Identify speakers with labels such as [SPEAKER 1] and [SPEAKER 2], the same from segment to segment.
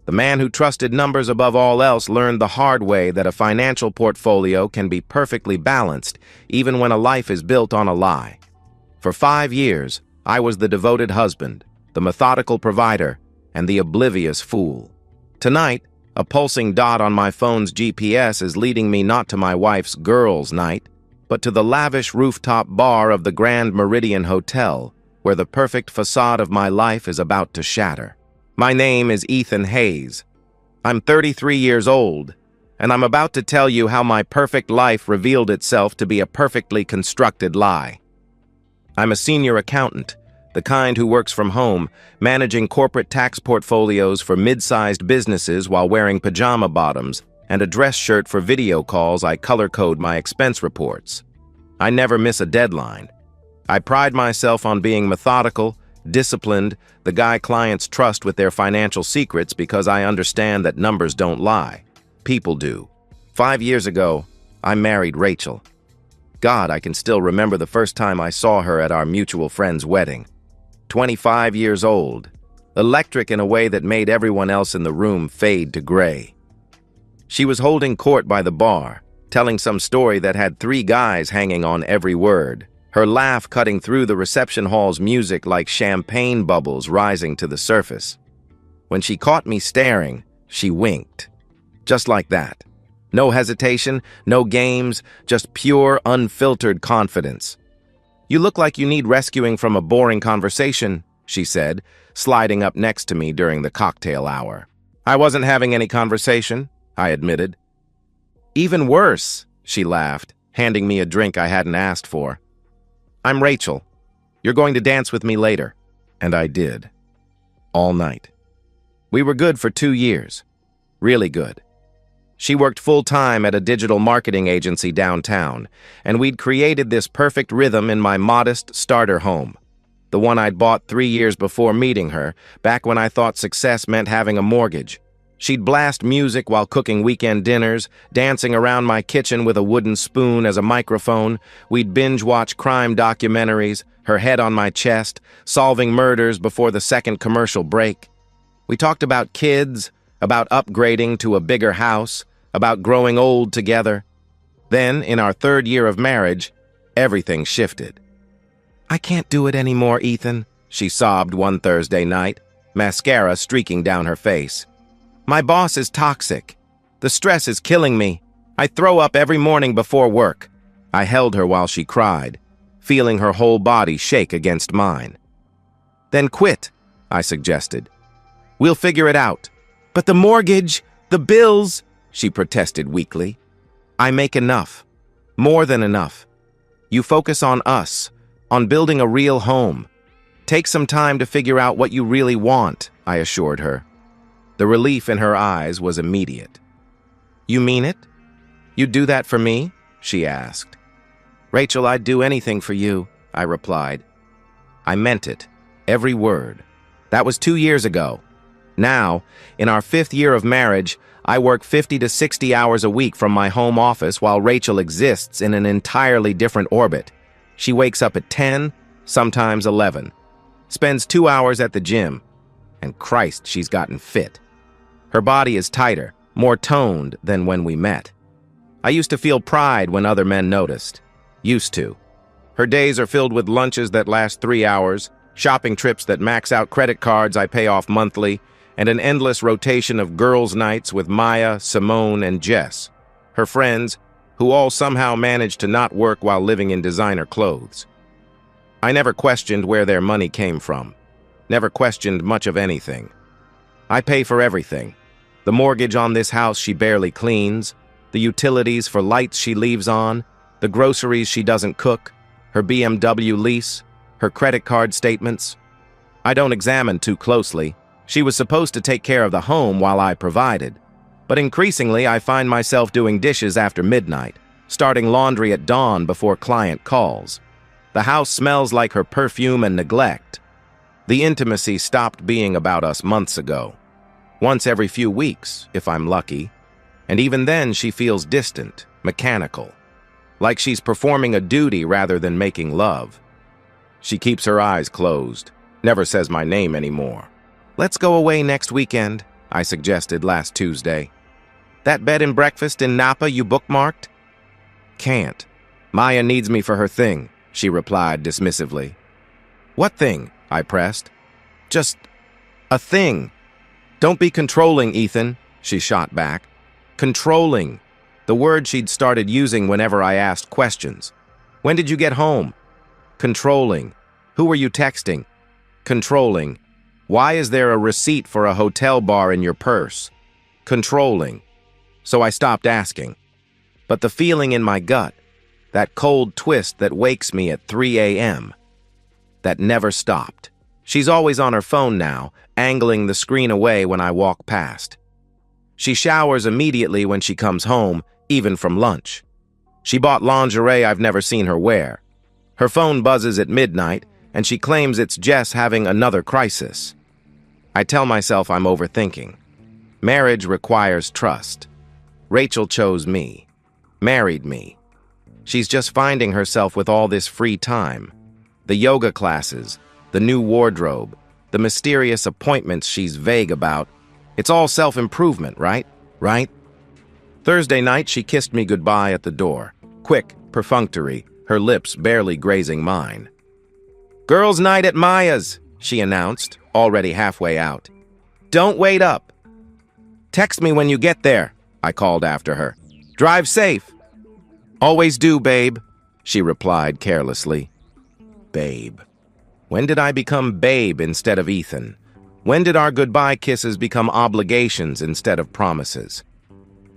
[SPEAKER 1] The man who trusted numbers above all else learned the hard way that a financial portfolio can be perfectly balanced even when a life is built on a lie. For 5 years, I was the devoted husband, the methodical provider, and the oblivious fool. Tonight, a pulsing dot on my phone's GPS is leading me not to my wife's girls' night, but to the lavish rooftop bar of the Grand Meridian Hotel, where the perfect facade of my life is about to shatter. My name is Ethan Hayes. I'm 33 years old, and I'm about to tell you how my perfect life revealed itself to be a perfectly constructed lie. I'm a senior accountant, the kind who works from home, managing corporate tax portfolios for mid-sized businesses while wearing pajama bottoms and a dress shirt for video calls. I color-code my expense reports. I never miss a deadline. I pride myself on being methodical, disciplined, the guy clients trust with their financial secrets because I understand that numbers don't lie. People do. 5 years ago, I married Rachel. God, I can still remember the first time I saw her at our mutual friend's wedding. 25 years old, electric in a way that made everyone else in the room fade to gray. She was holding court by the bar, telling some story that had 3 guys hanging on every word. Her laugh cutting through the reception hall's music like champagne bubbles rising to the surface. When she caught me staring, she winked. Just like that. No hesitation, no games, just pure, unfiltered confidence. "You look like you need rescuing from a boring conversation," she said, sliding up next to me during the cocktail hour. "I wasn't having any conversation," I admitted. "Even worse," she laughed, handing me a drink I hadn't asked for. "I'm Rachel. You're going to dance with me later." And I did. All night. We were good for 2 years. Really good. She worked full-time at a digital marketing agency downtown, and we'd created this perfect rhythm in my modest starter home, the one I'd bought 3 years before meeting her, back when I thought success meant having a mortgage. She'd blast music while cooking weekend dinners, dancing around my kitchen with a wooden spoon as a microphone. We'd binge-watch crime documentaries, her head on my chest, solving murders before the second commercial break. We talked about kids, about upgrading to a bigger house, about growing old together. Then, in our 3rd year of marriage, everything shifted. "I can't do it anymore, Ethan," she sobbed one Thursday night, mascara streaking down her face. "My boss is toxic. The stress is killing me. I throw up every morning before work." I held her while she cried, feeling her whole body shake against mine. "Then quit," I suggested. "We'll figure it out." "But the mortgage, the bills," she protested weakly. "I make enough. More than enough. You focus on us, on building a real home. Take some time to figure out what you really want," I assured her. The relief in her eyes was immediate. "You mean it? You'd do that for me?" she asked. "Rachel, I'd do anything for you," I replied. I meant it, every word. That was 2 years ago. Now, in our 5th year of marriage, I work 50 to 60 hours a week from my home office while Rachel exists in an entirely different orbit. She wakes up at 10, sometimes 11, spends 2 hours at the gym, and Christ, she's gotten fit. Her body is tighter, more toned than when we met. I used to feel pride when other men noticed. Used to. Her days are filled with lunches that last 3 hours, shopping trips that max out credit cards I pay off monthly, and an endless rotation of girls' nights with Maya, Simone, and Jess, her friends, who all somehow manage to not work while living in designer clothes. I never questioned where their money came from. Never questioned much of anything. I pay for everything. The mortgage on this house she barely cleans, the utilities for lights she leaves on, the groceries she doesn't cook, her BMW lease, her credit card statements. I don't examine too closely. She was supposed to take care of the home while I provided. But increasingly, I find myself doing dishes after midnight, starting laundry at dawn before client calls. The house smells like her perfume and neglect. The intimacy stopped being about us months ago. Once every few weeks, if I'm lucky. And even then, she feels distant, mechanical. Like she's performing a duty rather than making love. She keeps her eyes closed, never says my name anymore. "Let's go away next weekend," I suggested last Tuesday. That bed and breakfast in Napa you bookmarked? Can't. Maya needs me for her thing, she replied dismissively. What thing? I pressed. Just a thing. Don't be controlling, Ethan, she shot back. Controlling. The word she'd started using whenever I asked questions. When did you get home? Controlling. Who were you texting? Controlling. Why is there a receipt for a hotel bar in your purse? Controlling. So I stopped asking. But the feeling in my gut, that cold twist that wakes me at 3 a.m., that never stopped. She's always on her phone now, angling the screen away when I walk past. She showers immediately when she comes home, even from lunch. She bought lingerie I've never seen her wear. Her phone buzzes at midnight, and she claims it's Jess having another crisis. I tell myself I'm overthinking. Marriage requires trust. Rachel chose me, married me. She's just finding herself with all this free time. The yoga classes, the new wardrobe, the mysterious appointments she's vague about. It's all self-improvement, right? Right? Thursday night, she kissed me goodbye at the door. Quick, perfunctory, her lips barely grazing mine. Girls' night at Maya's, she announced, already halfway out. Don't wait up. Text me when you get there, I called after her. Drive safe. Always do, babe, she replied carelessly. Babe. When did I become babe instead of Ethan? When did our goodbye kisses become obligations instead of promises?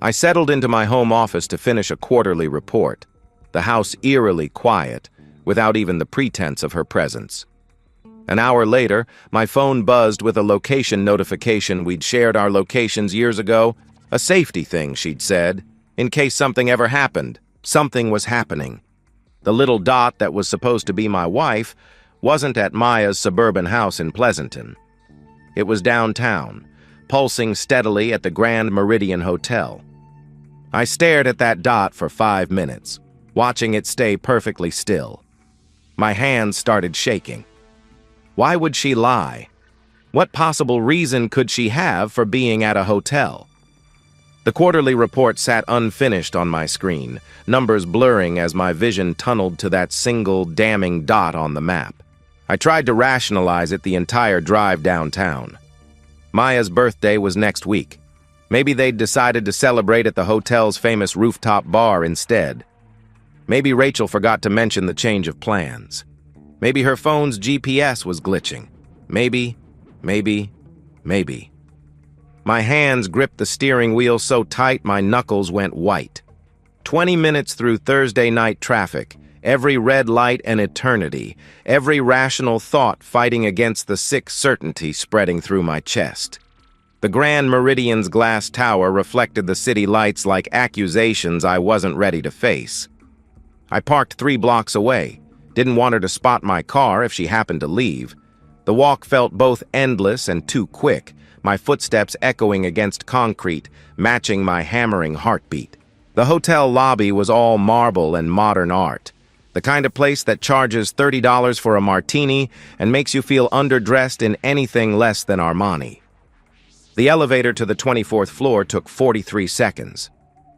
[SPEAKER 1] I settled into my home office to finish a quarterly report, the house eerily quiet, without even the pretense of her presence. An hour later, my phone buzzed with a location notification. We'd shared our locations years ago. A safety thing, she'd said, in case something ever happened. Something was happening. The little dot that was supposed to be my wife wasn't at Maya's suburban house in Pleasanton. It was downtown, pulsing steadily at the Grand Meridian Hotel. I stared at that dot for 5 minutes, watching it stay perfectly still. My hands started shaking. Why would she lie? What possible reason could she have for being at a hotel? The quarterly report sat unfinished on my screen, numbers blurring as my vision tunneled to that single damning dot on the map. I tried to rationalize it the entire drive downtown. Maya's birthday was next week. Maybe they'd decided to celebrate at the hotel's famous rooftop bar instead. Maybe Rachel forgot to mention the change of plans. Maybe her phone's GPS was glitching. Maybe. My hands gripped the steering wheel so tight my knuckles went white. 20 minutes through Thursday night traffic, every red light an eternity, every rational thought fighting against the sick certainty spreading through my chest. The Grand Meridian's glass tower reflected the city lights like accusations I wasn't ready to face. I parked 3 blocks away, didn't want her to spot my car if she happened to leave. The walk felt both endless and too quick, my footsteps echoing against concrete, matching my hammering heartbeat. The hotel lobby was all marble and modern art, the kind of place that charges $30 for a martini and makes you feel underdressed in anything less than Armani. The elevator to the 24th floor took 43 seconds.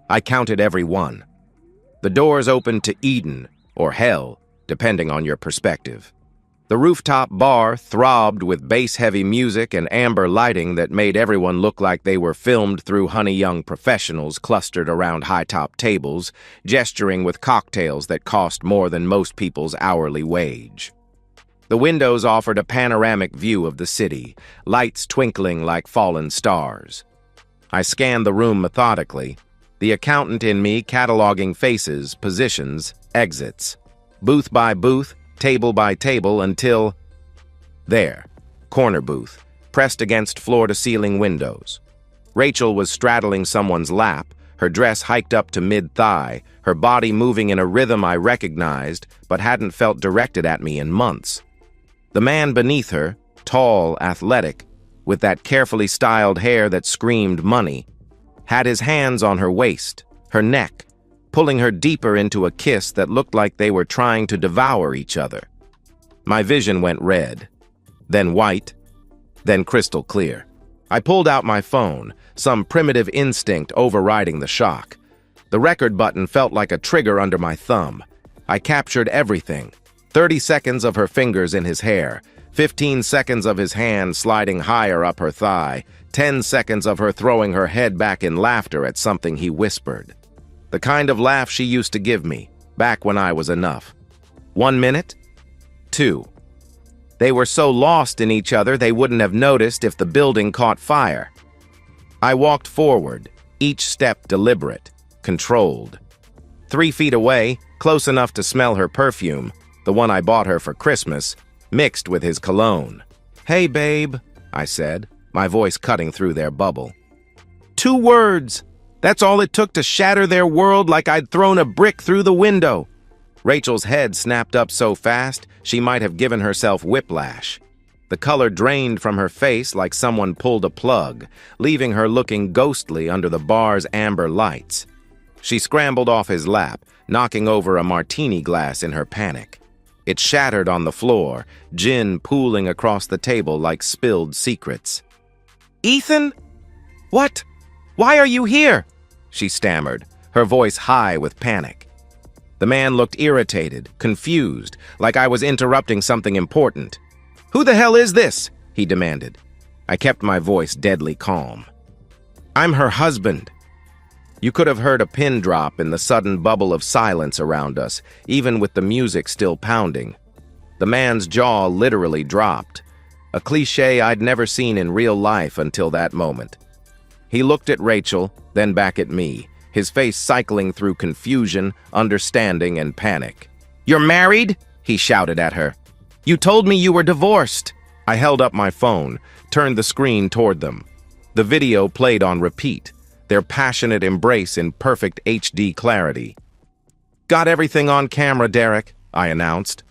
[SPEAKER 1] I counted every one. The doors opened to Eden, or hell, depending on your perspective. The rooftop bar throbbed with bass-heavy music and amber lighting that made everyone look like they were filmed through honey-young professionals clustered around high-top tables, gesturing with cocktails that cost more than most people's hourly wage. The windows offered a panoramic view of the city, lights twinkling like fallen stars. I scanned the room methodically, the accountant in me cataloging faces, positions, exits, booth by booth, table by table until... There, corner booth, pressed against floor-to-ceiling windows. Rachel was straddling someone's lap, her dress hiked up to mid-thigh, her body moving in a rhythm I recognized but hadn't felt directed at me in months. The man beneath her, tall, athletic, with that carefully styled hair that screamed money, had his hands on her waist, her neck, pulling her deeper into a kiss that looked like they were trying to devour each other. My vision went red, then white, then crystal clear. I pulled out my phone, some primitive instinct overriding the shock. The record button felt like a trigger under my thumb. I captured everything. 30 seconds of her fingers in his hair, 15 seconds of his hand sliding higher up her thigh, 10 seconds of her throwing her head back in laughter at something he whispered. The kind of laugh she used to give me, back when I was enough. 1 minute? 2. They were so lost in each other they wouldn't have noticed if the building caught fire. I walked forward, each step deliberate, controlled. 3 feet away, close enough to smell her perfume, the one I bought her for Christmas, mixed with his cologne. "Hey, babe," I said, my voice cutting through their bubble. 2 words! That's all it took to shatter their world like I'd thrown a brick through the window. Rachel's head snapped up so fast, she might have given herself whiplash. The color drained from her face like someone pulled a plug, leaving her looking ghostly under the bar's amber lights. She scrambled off his lap, knocking over a martini glass in her panic. It shattered on the floor, gin pooling across the table like spilled secrets. "Ethan? What? Why are you here?" she stammered, her voice high with panic. The man looked irritated, confused, like I was interrupting something important. "Who the hell is this?" he demanded. I kept my voice deadly calm. "I'm her husband." You could have heard a pin drop in the sudden bubble of silence around us, even with the music still pounding. The man's jaw literally dropped, a cliché I'd never seen in real life until that moment. He looked at Rachel, then back at me, his face cycling through confusion, understanding, and panic. "You're married?" he shouted at her. "You told me you were divorced." I held up my phone, turned the screen toward them. The video played on repeat, their passionate embrace in perfect HD clarity. "Got everything on camera, Derek," I announced.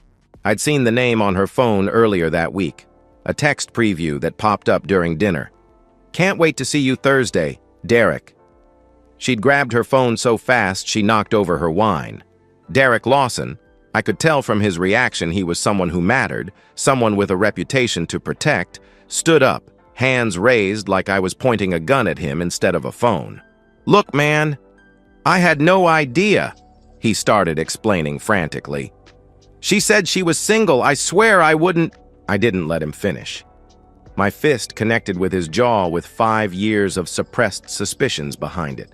[SPEAKER 1] I'd seen the name on her phone earlier that week, a text preview that popped up during dinner. "Can't wait to see you Thursday, Derek." She'd grabbed her phone so fast she knocked over her wine. Derek Lawson, I could tell from his reaction he was someone who mattered, someone with a reputation to protect, stood up, hands raised like I was pointing a gun at him instead of a phone. "Look, man, I had no idea," he started explaining frantically. "She said she was single. I swear I wouldn't—" I didn't let him finish. My fist connected with his jaw with 5 years of suppressed suspicions behind it.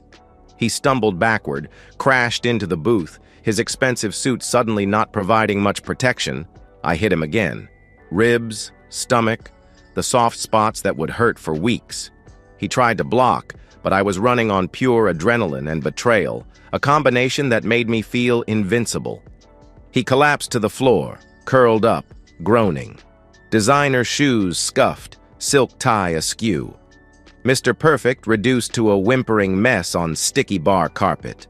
[SPEAKER 1] He stumbled backward, crashed into the booth, his expensive suit suddenly not providing much protection. I hit him again. Ribs, stomach, the soft spots that would hurt for weeks. He tried to block, but I was running on pure adrenaline and betrayal, a combination that made me feel invincible. He collapsed to the floor, curled up, groaning. Designer shoes scuffed, silk tie askew. Mr. Perfect reduced to a whimpering mess on sticky bar carpet.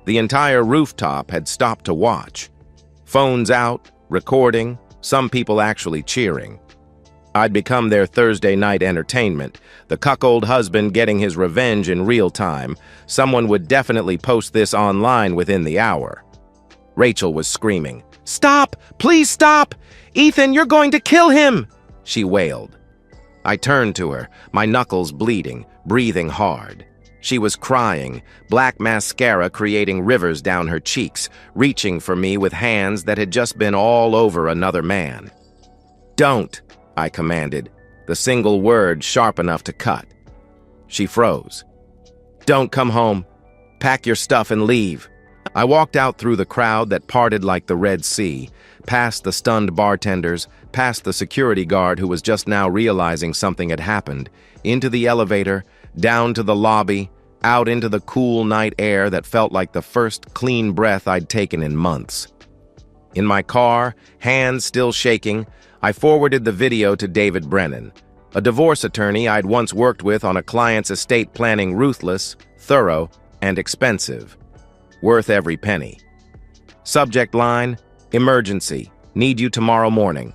[SPEAKER 1] The entire rooftop had stopped to watch. Phones out, recording, some people actually cheering. I'd become their Thursday night entertainment, the cuckold husband getting his revenge in real time. Someone would definitely post this online within the hour. Rachel was screaming, "Stop! Please stop! Ethan, you're going to kill him!" she wailed. I turned to her, my knuckles bleeding, breathing hard. She was crying, black mascara creating rivers down her cheeks, reaching for me with hands that had just been all over another man. "Don't," I commanded, the single word sharp enough to cut. She froze. "Don't come home. Pack your stuff and leave." I walked out through the crowd that parted like the Red Sea, past the stunned bartenders, past the security guard who was just now realizing something had happened, into the elevator, down to the lobby, out into the cool night air that felt like the first clean breath I'd taken in months. In my car, hands still shaking, I forwarded the video to David Brennan, a divorce attorney I'd once worked with on a client's estate planning, ruthless, thorough, and expensive. Worth every penny. Subject line, emergency, need you tomorrow morning.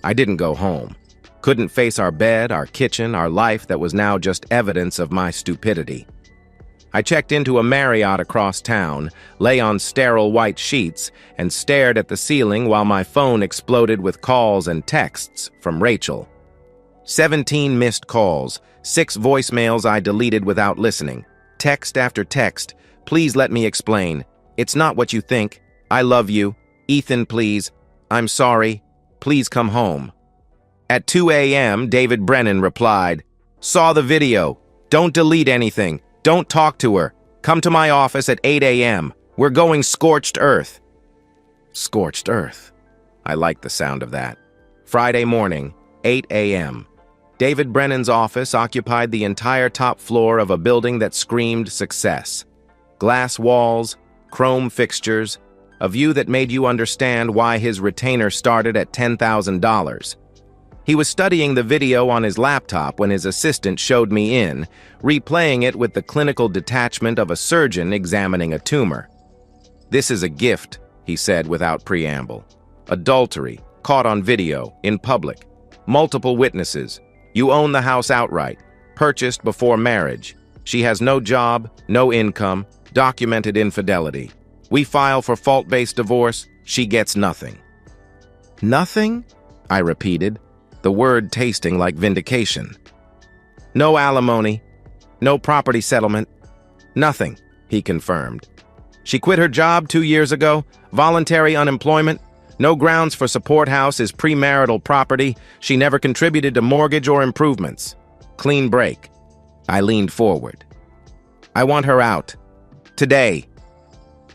[SPEAKER 1] I didn't go home. Couldn't face our bed, our kitchen, our life that was now just evidence of my stupidity. I checked into a Marriott across town, lay on sterile white sheets, and stared at the ceiling while my phone exploded with calls and texts from Rachel. 17 missed calls, 6 voicemails I deleted without listening, text after text. Please let me explain. It's not what you think. I love you. Ethan, please. I'm sorry. Please come home. At 2 a.m., David Brennan replied, "Saw the video. Don't delete anything. Don't talk to her. Come to my office at 8 a.m. We're going scorched earth." Scorched earth. I like the sound of that. Friday morning, 8 a.m. David Brennan's office occupied the entire top floor of a building that screamed success. Glass walls, chrome fixtures, a view that made you understand why his retainer started at $10,000. He was studying the video on his laptop when his assistant showed me in, replaying it with the clinical detachment of a surgeon examining a tumor. "This is a gift," he said without preamble. "Adultery, caught on video, in public. Multiple witnesses. You own the house outright, purchased before marriage. She has no job, no income, documented infidelity. We file for fault-based divorce, she gets nothing." "Nothing?" I repeated, the word tasting like vindication. "No alimony, no property settlement, nothing," he confirmed. "She quit her job 2 years ago, voluntary unemployment, no grounds for support. House is premarital property. She never contributed to mortgage or improvements. Clean break." I leaned forward. "I want her out. Today."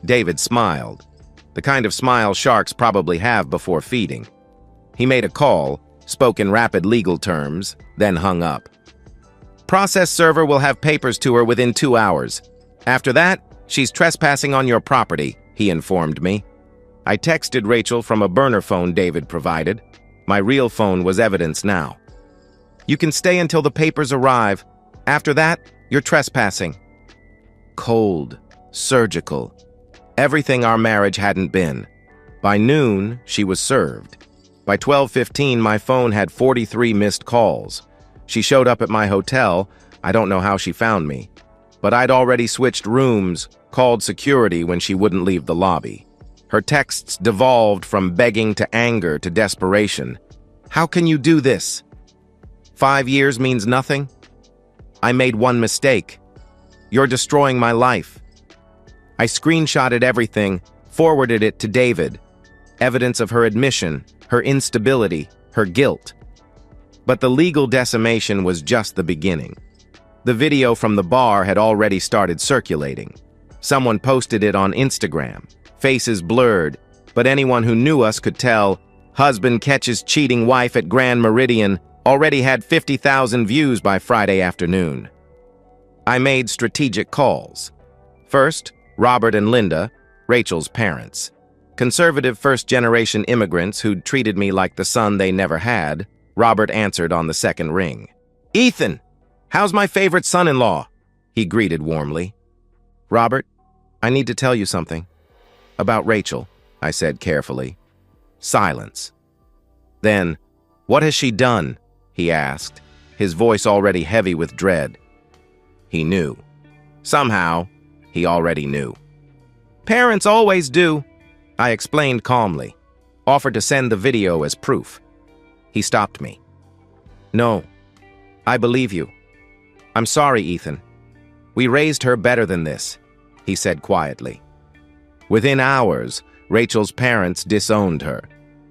[SPEAKER 1] David smiled, the kind of smile sharks probably have before feeding. He made a call, spoke in rapid legal terms, then hung up. "Process server will have papers to her within 2 hours. After that, she's trespassing on your property," he informed me. I texted Rachel from a burner phone David provided. My real phone was evidence now. "You can stay until the papers arrive. After that, you're trespassing." Cold, surgical, everything our marriage hadn't been. By noon, she was served. By 12:15, my phone had 43 missed calls. She showed up at my hotel. I don't know how she found me, but I'd already switched rooms, called security when she wouldn't leave the lobby. Her texts devolved from begging to anger to desperation. "How can you do this? 5 years means nothing? I made one mistake. You're destroying my life." I screenshotted everything, forwarded it to David. Evidence of her admission, her instability, her guilt. But the legal decimation was just the beginning. The video from the bar had already started circulating. Someone posted it on Instagram. Faces blurred, but anyone who knew us could tell. "Husband catches cheating wife at Grand Meridian," already had 50,000 views by Friday afternoon. I made strategic calls. First, Robert and Linda, Rachel's parents. Conservative first-generation immigrants who'd treated me like the son they never had. Robert answered on the second ring. "Ethan, how's my favorite son-in-law?" he greeted warmly. "Robert, I need to tell you something. About Rachel," I said carefully. Silence. Then, "What has she done?" he asked, his voice already heavy with dread. He knew. Somehow, he already knew. "Parents always do," I explained calmly, offered to send the video as proof. He stopped me. "No, I believe you. I'm sorry, Ethan. We raised her better than this," he said quietly. Within hours, Rachel's parents disowned her.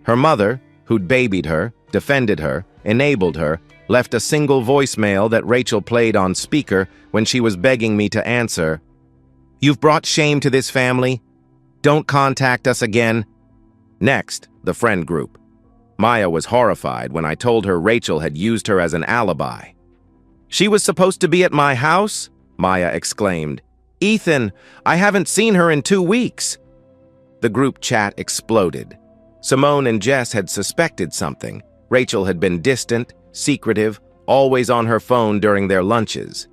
[SPEAKER 1] Her mother, who'd babied her, defended her, enabled her, left a single voicemail that Rachel played on speaker when she was begging me to answer. "You've brought shame to this family. Don't contact us again." Next, the friend group. Maya was horrified when I told her Rachel had used her as an alibi. "She was supposed to be at my house?" Maya exclaimed. "Ethan, I haven't seen her in 2 weeks." The group chat exploded. Simone and Jess had suspected something. Rachel had been distant, secretive, always on her phone during their lunches.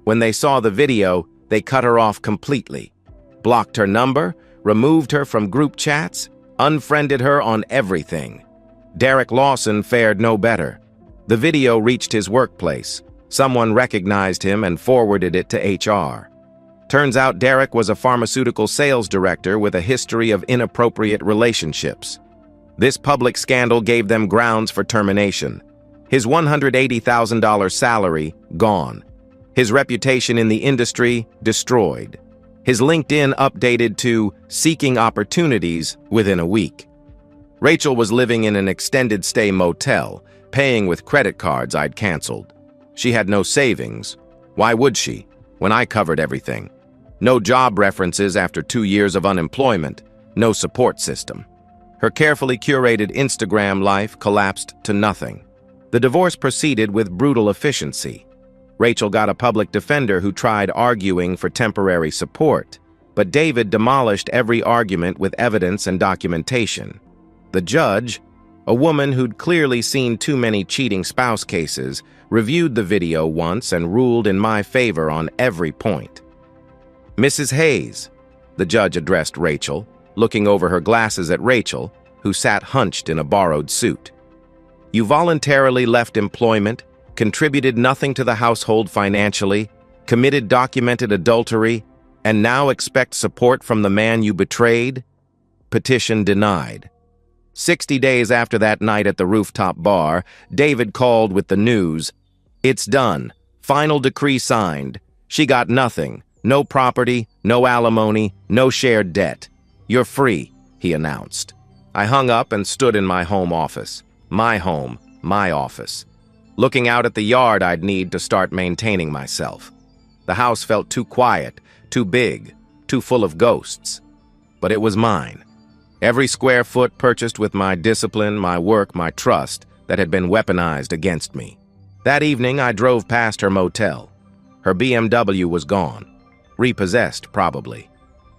[SPEAKER 1] When they saw the video, they cut her off completely. Blocked her number, removed her from group chats, unfriended her on everything. Derek Lawson fared no better. The video reached his workplace. Someone recognized him and forwarded it to HR. Turns out Derek was a pharmaceutical sales director with a history of inappropriate relationships. This public scandal gave them grounds for termination. His $180,000 salary gone. His reputation in the industry destroyed. His LinkedIn updated to seeking opportunities within a week. Rachel was living in an extended stay motel, paying with credit cards I'd canceled. She had no savings. Why would she, when I covered everything? No job references after 2 years of unemployment, no support system. Her carefully curated Instagram life collapsed to nothing. The divorce proceeded with brutal efficiency. Rachel got a public defender who tried arguing for temporary support, but David demolished every argument with evidence and documentation. The judge, a woman who'd clearly seen too many cheating spouse cases, reviewed the video once and ruled in my favor on every point. "Mrs. Hayes," the judge addressed Rachel, looking over her glasses at Rachel, who sat hunched in a borrowed suit. "You voluntarily left employment, contributed nothing to the household financially, committed documented adultery, and now expect support from the man you betrayed?" Petition denied. 60 days after that night at the rooftop bar, David called with the news. "It's done. Final decree signed. She got nothing. No property, no alimony, no shared debt. You're free," he announced. I hung up and stood in my home office. My home, my office. Looking out at the yard I'd need to start maintaining myself. The house felt too quiet, too big, too full of ghosts. But it was mine. Every square foot purchased with my discipline, my work, my trust that had been weaponized against me. That evening, I drove past her motel. Her BMW was gone. Repossessed, probably.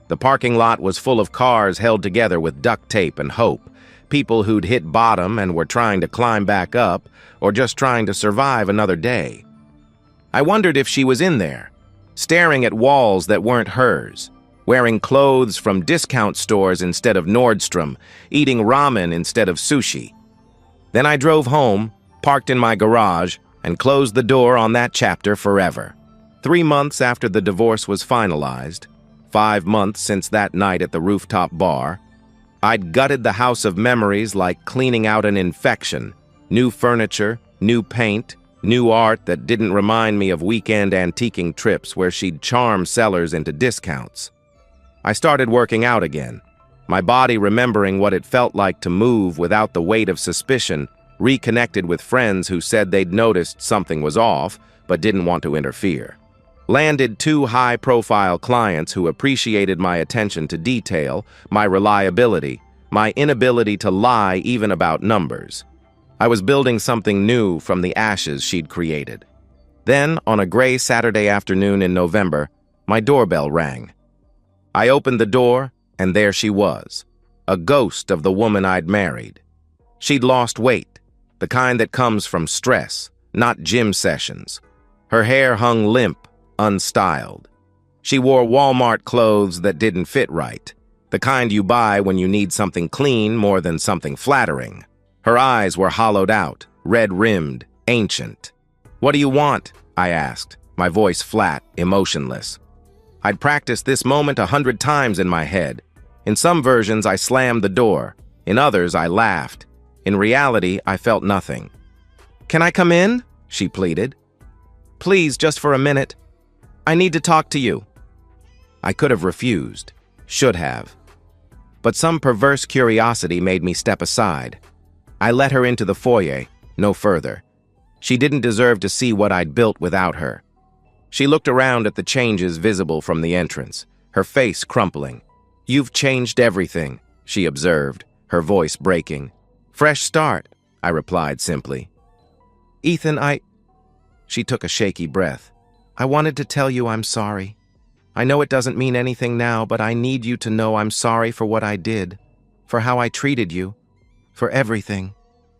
[SPEAKER 1] The parking lot was full of cars held together with duct tape and hope, people who'd hit bottom and were trying to climb back up, or just trying to survive another day. I wondered if she was in there, staring at walls that weren't hers, wearing clothes from discount stores instead of Nordstrom, eating ramen instead of sushi. Then I drove home, parked in my garage, and closed the door on that chapter forever. 3 months after the divorce was finalized, 5 months since that night at the rooftop bar, I'd gutted the house of memories like cleaning out an infection. New furniture, new paint, new art that didn't remind me of weekend antiquing trips where she'd charm sellers into discounts. I started working out again, my body remembering what it felt like to move without the weight of suspicion, reconnected with friends who said they'd noticed something was off but didn't want to interfere. Landed 2 high-profile clients who appreciated my attention to detail, my reliability, my inability to lie even about numbers. I was building something new from the ashes she'd created. Then, on a gray Saturday afternoon in November, my doorbell rang. I opened the door, and there she was, a ghost of the woman I'd married. She'd lost weight, the kind that comes from stress, not gym sessions. Her hair hung limp, unstyled. She wore Walmart clothes that didn't fit right, the kind you buy when you need something clean more than something flattering. Her eyes were hollowed out, red-rimmed, ancient. "What do you want?" I asked, my voice flat, emotionless. I'd practiced this moment 100 times in my head. In some versions, I slammed the door. In others, I laughed. In reality, I felt nothing. "Can I come in?" she pleaded. "Please, just for a minute. I need to talk to you." I could have refused, should have. But some perverse curiosity made me step aside. I let her into the foyer, no further. She didn't deserve to see what I'd built without her. She looked around at the changes visible from the entrance, her face crumpling. "You've changed everything," she observed, her voice breaking. "Fresh start," I replied simply. "Ethan, She took a shaky breath. "I wanted to tell you I'm sorry. I know it doesn't mean anything now, but I need you to know I'm sorry for what I did, for how I treated you, for everything."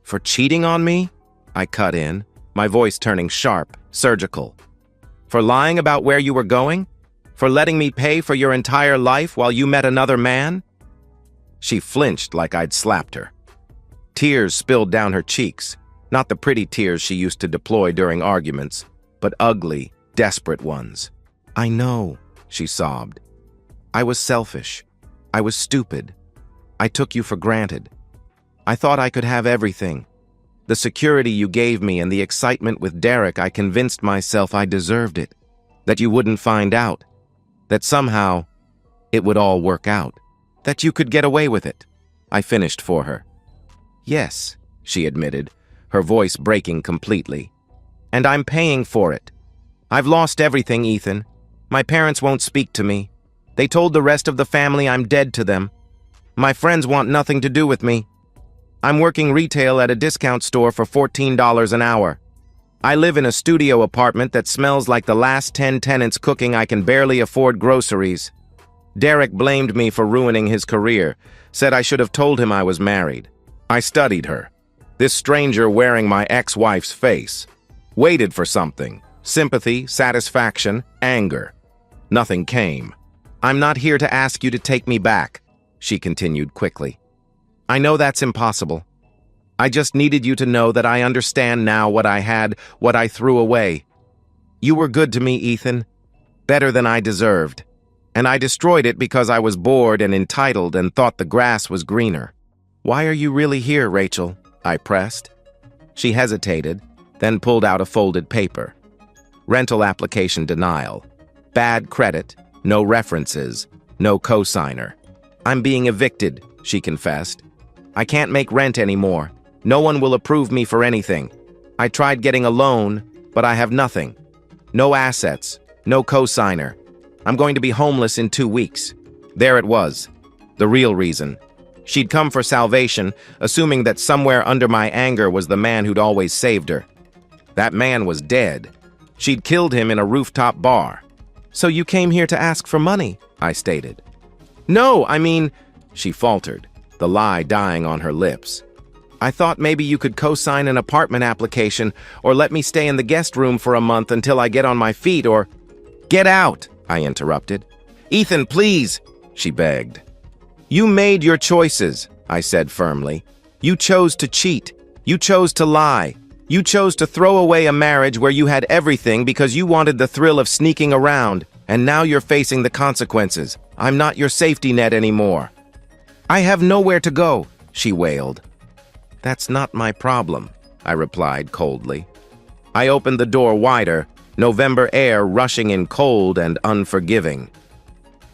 [SPEAKER 1] "For cheating on me?" I cut in, my voice turning sharp, surgical. "For lying about where you were going? For letting me pay for your entire life while you met another man?" She flinched like I'd slapped her. Tears spilled down her cheeks, not the pretty tears she used to deploy during arguments, but ugly, desperate ones. "I know," she sobbed. "I was selfish. I was stupid. I took you for granted. I thought I could have everything. The security you gave me and the excitement with Derek, I convinced myself I deserved it. That you wouldn't find out. That somehow it would all work out. That you could get away with it. I finished for her. Yes, she admitted, her voice breaking completely. And I'm paying for it. I've lost everything, Ethan. My parents won't speak to me. They told the rest of the family I'm dead to them. My friends want nothing to do with me. I'm working retail at a discount store for $14 an hour. I live in a studio apartment that smells like the last 10 tenants cooking. I can barely afford groceries. Derek blamed me for ruining his career, said I should have told him I was married. I studied her. This stranger wearing my ex-wife's face. Waited for something. Sympathy, satisfaction, anger. Nothing came. I'm not here to ask you to take me back, she continued quickly. I know that's impossible. I just needed you to know that I understand now what I had, what I threw away. You were good to me, Ethan. Better than I deserved. And I destroyed it because I was bored and entitled and thought the grass was greener. Why are you really here, Rachel? I pressed. She hesitated, then pulled out a folded paper. Rental application denial. Bad credit, no references, no cosigner. I'm being evicted, she confessed. I can't make rent anymore. No one will approve me for anything. I tried getting a loan, but I have nothing. No assets, no cosigner. I'm going to be homeless in 2 weeks. There it was. The real reason. She'd come for salvation, assuming that somewhere under my anger was the man who'd always saved her. That man was dead. She'd killed him in a rooftop bar. So you came here to ask for money, I stated. No, I mean, she faltered, the lie dying on her lips. I thought maybe you could co-sign an apartment application or let me stay in the guest room for a month until I get on my feet or... Get out, I interrupted. Ethan, please, she begged. You made your choices, I said firmly. You chose to cheat. You chose to lie. You chose to throw away a marriage where you had everything because you wanted the thrill of sneaking around, and now you're facing the consequences. I'm not your safety net anymore. I have nowhere to go, she wailed. That's not my problem, I replied coldly. I opened the door wider, November air rushing in cold and unforgiving.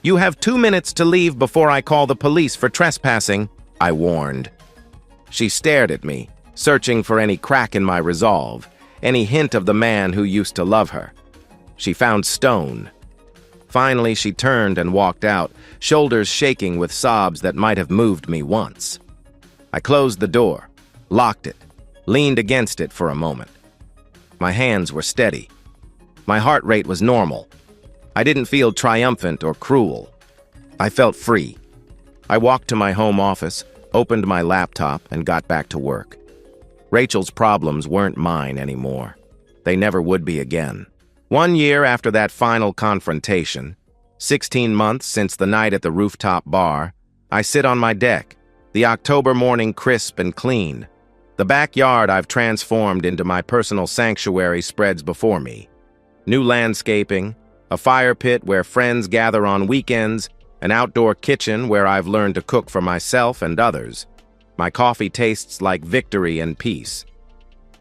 [SPEAKER 1] You have 2 minutes to leave before I call the police for trespassing, I warned. She stared at me, searching for any crack in my resolve, any hint of the man who used to love her. She found stone. Finally, she turned and walked out, shoulders shaking with sobs that might have moved me once. I closed the door, locked it, leaned against it for a moment. My hands were steady. My heart rate was normal. I didn't feel triumphant or cruel. I felt free. I walked to my home office, opened my laptop, and got back to work. Rachel's problems weren't mine anymore. They never would be again. 1 year after that final confrontation, 16 months since the night at the rooftop bar, I sit on my deck, the October morning crisp and clean. The backyard I've transformed into my personal sanctuary spreads before me. New landscaping, a fire pit where friends gather on weekends, an outdoor kitchen where I've learned to cook for myself and others. My coffee tastes like victory and peace.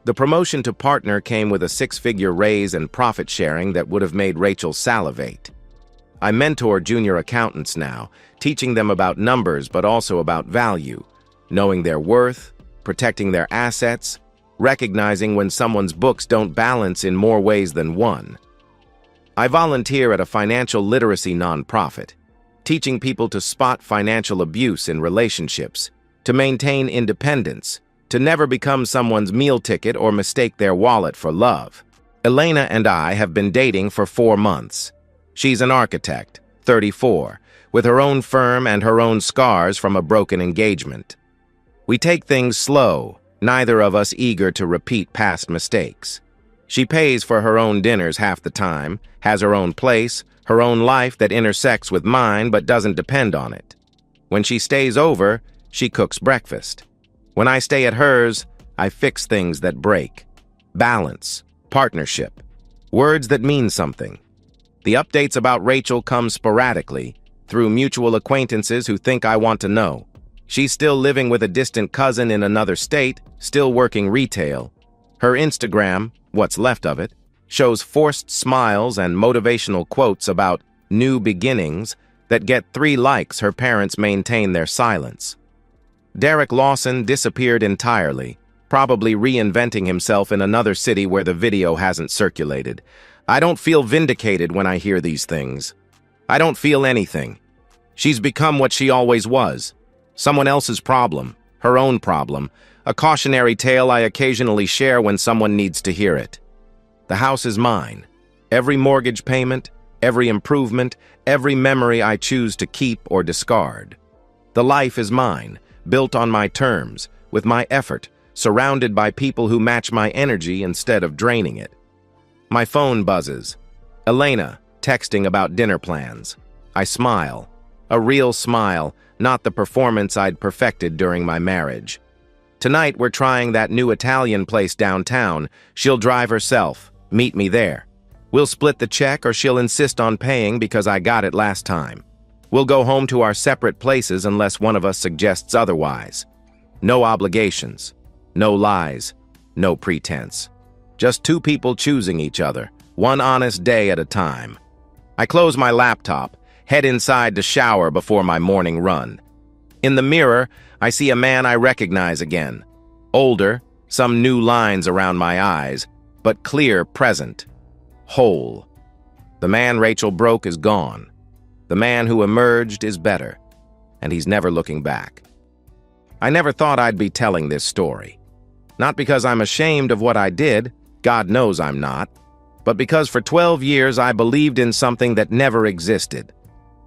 [SPEAKER 1] The promotion to partner came with a 6-figure raise and profit sharing that would have made Rachel salivate. I mentor junior accountants now, teaching them about numbers but also about value, knowing their worth, protecting their assets, recognizing when someone's books don't balance in more ways than one. I volunteer at a financial literacy nonprofit, teaching people to spot financial abuse in relationships, to maintain independence, to never become someone's meal ticket or mistake their wallet for love. Elena and I have been dating for 4 months. She's an architect, 34, with her own firm and her own scars from a broken engagement. We take things slow, neither of us eager to repeat past mistakes. She pays for her own dinners half the time, has her own place, her own life that intersects with mine but doesn't depend on it. When she stays over, she cooks breakfast. When I stay at hers, I fix things that break. Balance, partnership, words that mean something. The updates about Rachel come sporadically, through mutual acquaintances who think I want to know. She's still living with a distant cousin in another state, still working retail. Her Instagram, what's left of it, shows forced smiles and motivational quotes about new beginnings that get 3 likes. Her parents maintain their silence. Derek Lawson disappeared entirely, probably reinventing himself in another city where the video hasn't circulated. I don't feel vindicated when I hear these things. I don't feel anything. She's become what she always was. Someone else's problem, her own problem, a cautionary tale I occasionally share when someone needs to hear it. The house is mine. Every mortgage payment, every improvement, every memory I choose to keep or discard. The life is mine, built on my terms, with my effort, surrounded by people who match my energy instead of draining it. My phone buzzes. Elena, texting about dinner plans. I smile. A real smile, not the performance I'd perfected during my marriage. Tonight we're trying that new Italian place downtown. She'll drive herself. Meet me there. We'll split the check or she'll insist on paying because I got it last time. We'll go home to our separate places unless one of us suggests otherwise. No obligations. No lies. No pretense. Just 2 people choosing each other, one honest day at a time. I close my laptop, head inside to shower before my morning run. In the mirror, I see a man I recognize again. Older, some new lines around my eyes, but clear, present. Whole. The man Rachel broke is gone. The man who emerged is better, and he's never looking back. I never thought I'd be telling this story. Not because I'm ashamed of what I did, God knows I'm not, but because for 12 years I believed in something that never existed.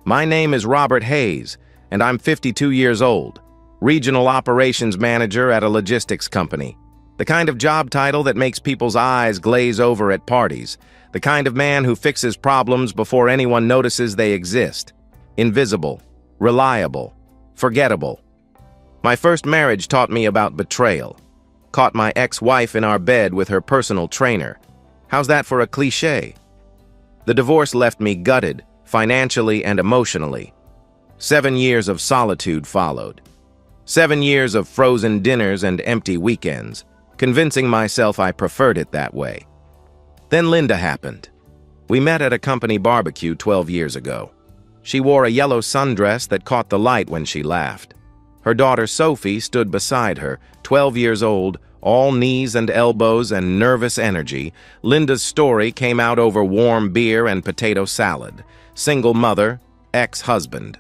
[SPEAKER 1] My name is Robert Hayes, and I'm 52 years old, regional operations manager at a logistics company. The kind of job title that makes people's eyes glaze over at parties. The kind of man who fixes problems before anyone notices they exist. Invisible, reliable, forgettable. My first marriage taught me about betrayal. Caught my ex-wife in our bed with her personal trainer. How's that for a cliché? The divorce left me gutted, financially and emotionally. 7 years of solitude followed. 7 years of frozen dinners and empty weekends, convincing myself I preferred it that way. Then Linda happened. We met at a company barbecue 12 years ago. She wore a yellow sundress that caught the light when she laughed. Her daughter Sophie stood beside her, 12 years old, all knees and elbows and nervous energy. Linda's story came out over warm beer and potato salad. Single mother, ex-husband.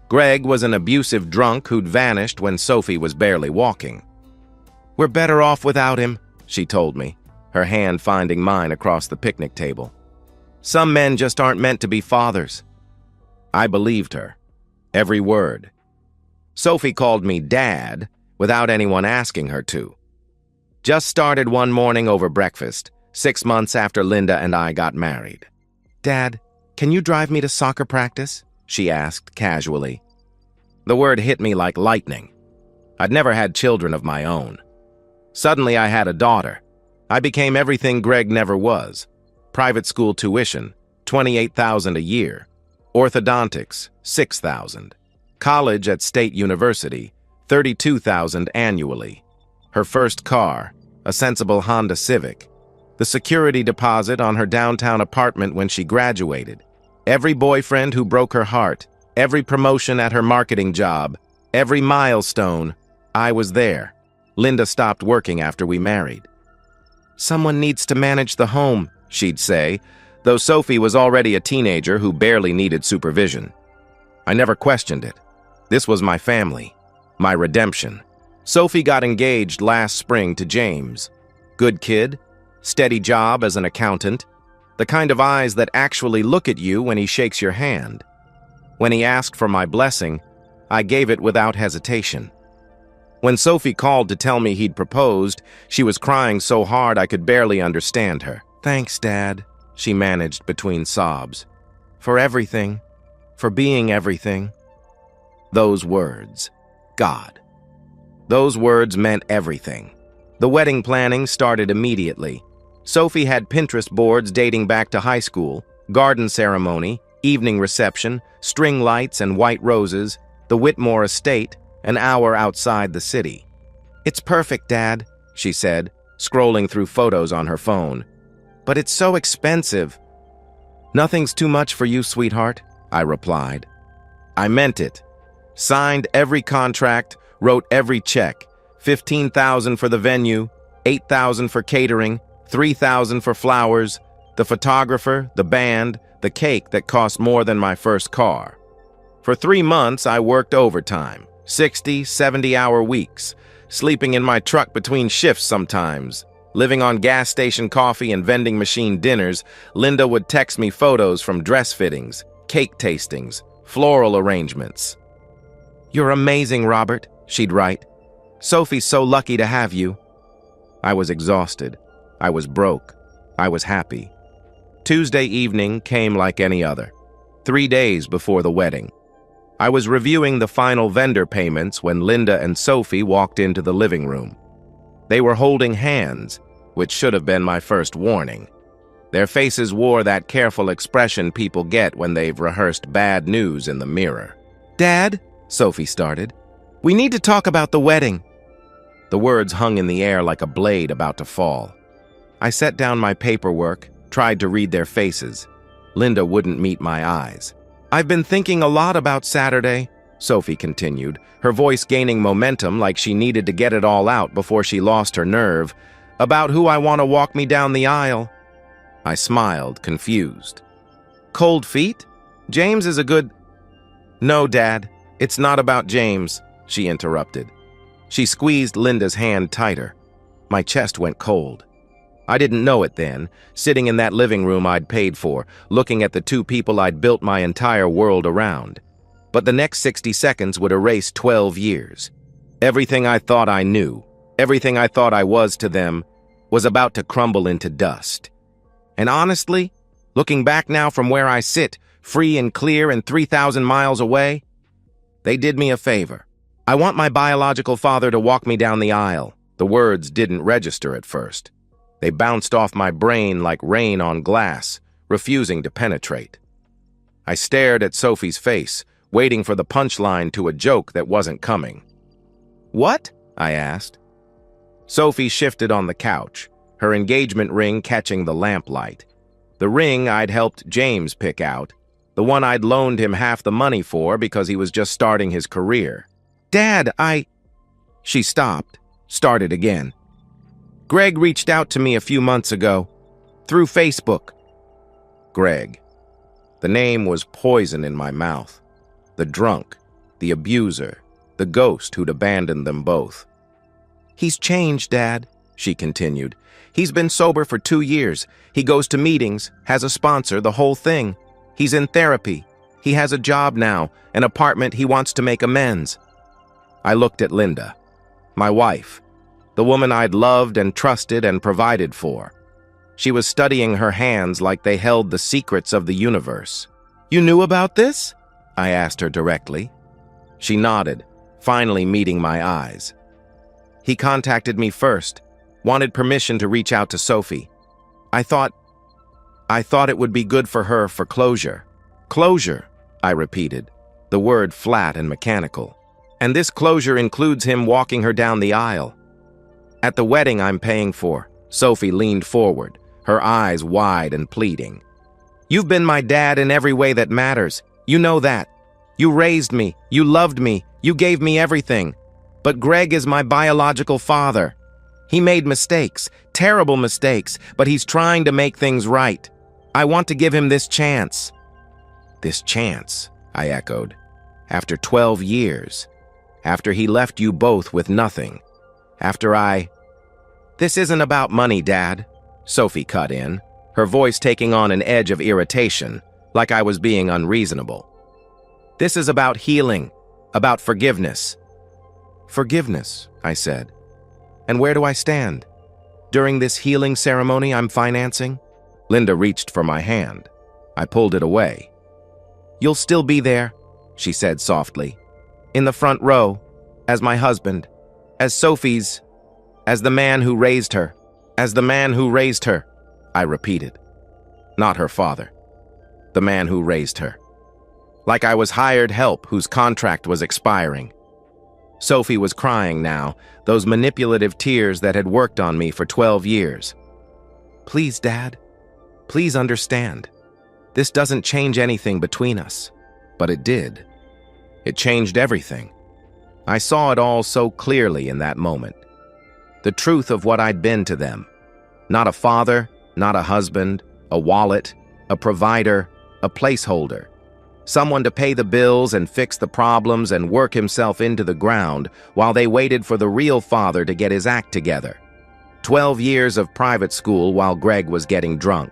[SPEAKER 1] Greg was an abusive drunk who'd vanished when Sophie was barely walking. "We're better off without him," she told me, her hand finding mine across the picnic table. "Some men just aren't meant to be fathers." I believed her. Every word. Sophie called me Dad without anyone asking her to. Just started one morning over breakfast, 6 months after Linda and I got married. "Dad, can you drive me to soccer practice?" she asked casually. The word hit me like lightning. I'd never had children of my own. Suddenly I had a daughter. I became everything Greg never was. Private school tuition, $28,000 a year. Orthodontics, $6,000. College at State University, $32,000 annually. Her first car, a sensible Honda Civic. The security deposit on her downtown apartment when she graduated. Every boyfriend who broke her heart. Every promotion at her marketing job. Every milestone. I was there. Linda stopped working after we married. "Someone needs to manage the home," she'd say, though Sophie was already a teenager who barely needed supervision. I never questioned it. This was my family, my redemption. Sophie got engaged last spring to James. Good kid, steady job as an accountant, the kind of eyes that actually look at you when he shakes your hand. When he asked for my blessing, I gave it without hesitation. When Sophie called to tell me he'd proposed, she was crying so hard I could barely understand her. "Thanks, Dad," she managed between sobs. "For everything. For being everything." Those words. God. Those words meant everything. The wedding planning started immediately. Sophie had Pinterest boards dating back to high school, garden ceremony, evening reception, string lights and white roses, the Whitmore estate, an hour outside the city. "It's perfect, Dad," she said, scrolling through photos on her phone. "But it's so expensive." "Nothing's too much for you, sweetheart," I replied. I meant it. Signed every contract, wrote every check. $15,000 for the venue, $8,000 for catering, $3,000 for flowers, the photographer, the band, the cake that cost more than my first car. For 3 months, I worked overtime, 60, 70-hour weeks, sleeping in my truck between shifts sometimes. Living on gas station coffee and vending machine dinners, Linda would text me photos from dress fittings, cake tastings, floral arrangements. "You're amazing, Robert," she'd write. "Sophie's so lucky to have you." I was exhausted. I was broke. I was happy. Tuesday evening came like any other, 3 days before the wedding. I was reviewing the final vendor payments when Linda and Sophie walked into the living room. They were holding hands, which should have been my first warning. Their faces wore that careful expression people get when they've rehearsed bad news in the mirror. "Dad," Sophie started, "we need to talk about the wedding." The words hung in the air like a blade about to fall. I set down my paperwork, tried to read their faces. Linda wouldn't meet my eyes. "I've been thinking a lot about Saturday," Sophie continued, her voice gaining momentum like she needed to get it all out before she lost her nerve, "about who I want to walk me down the aisle." I smiled, confused. "Cold feet? James is a good—" "No, Dad, it's not about James," she interrupted. She squeezed Linda's hand tighter. My chest went cold. I didn't know it then, sitting in that living room I'd paid for, looking at the two people I'd built my entire world around. But the next 60 seconds would erase 12 years. Everything I thought I knew, everything I thought I was to them, was about to crumble into dust. And honestly, looking back now from where I sit, free and clear and 3,000 miles away, they did me a favor. "I want my biological father to walk me down the aisle." The words didn't register at first. They bounced off my brain like rain on glass, refusing to penetrate. I stared at Sophie's face, waiting for the punchline to a joke that wasn't coming. "What?" I asked. Sophie shifted on the couch, her engagement ring catching the lamplight. The ring I'd helped James pick out, the one I'd loaned him half the money for because he was just starting his career. "Dad, She stopped, started again. "Greg reached out to me a few months ago, through Facebook." Greg. The name was poison in my mouth. The drunk, the abuser, the ghost who'd abandoned them both. "He's changed, Dad," she continued. "He's been sober for 2 years. He goes to meetings, has a sponsor, the whole thing. He's in therapy. He has a job now, an apartment. He wants to make amends." I looked at Linda, my wife, the woman I'd loved and trusted and provided for. She was studying her hands like they held the secrets of the universe. "You knew about this?" I asked her directly. She nodded, finally meeting my eyes. "He contacted me first, wanted permission to reach out to Sophie. I thought it would be good for her for closure." "Closure," I repeated, the word flat and mechanical. "And this closure includes him walking her down the aisle." "At the wedding I'm paying for," Sophie leaned forward, her eyes wide and pleading. "You've been my dad in every way that matters. You know that. You raised me, you loved me, you gave me everything. But Greg is my biological father. He made mistakes, terrible mistakes, but he's trying to make things right. I want to give him this chance." "This chance," I echoed. "After 12 years. After he left you both with nothing. After I—" "This isn't about money, Dad," Sophie cut in, her voice taking on an edge of irritation, like I was being unreasonable. "This is about healing, about forgiveness." "Forgiveness," I said. "And where do I stand? During this healing ceremony I'm financing?" Linda reached for my hand. I pulled it away. "You'll still be there," she said softly. "In the front row, as my husband, as Sophie's, as the man who raised her, as the man who raised her," I repeated. Not her father. The man who raised her. Like I was hired help whose contract was expiring. Sophie was crying now, those manipulative tears that had worked on me for 12 years. "Please, Dad. Please understand. This doesn't change anything between us." But it did. It changed everything. I saw it all so clearly in that moment. The truth of what I'd been to them. Not a father, not a husband, a wallet, a provider, a placeholder. Someone to pay the bills and fix the problems and work himself into the ground while they waited for the real father to get his act together. 12 years of private school while Greg was getting drunk.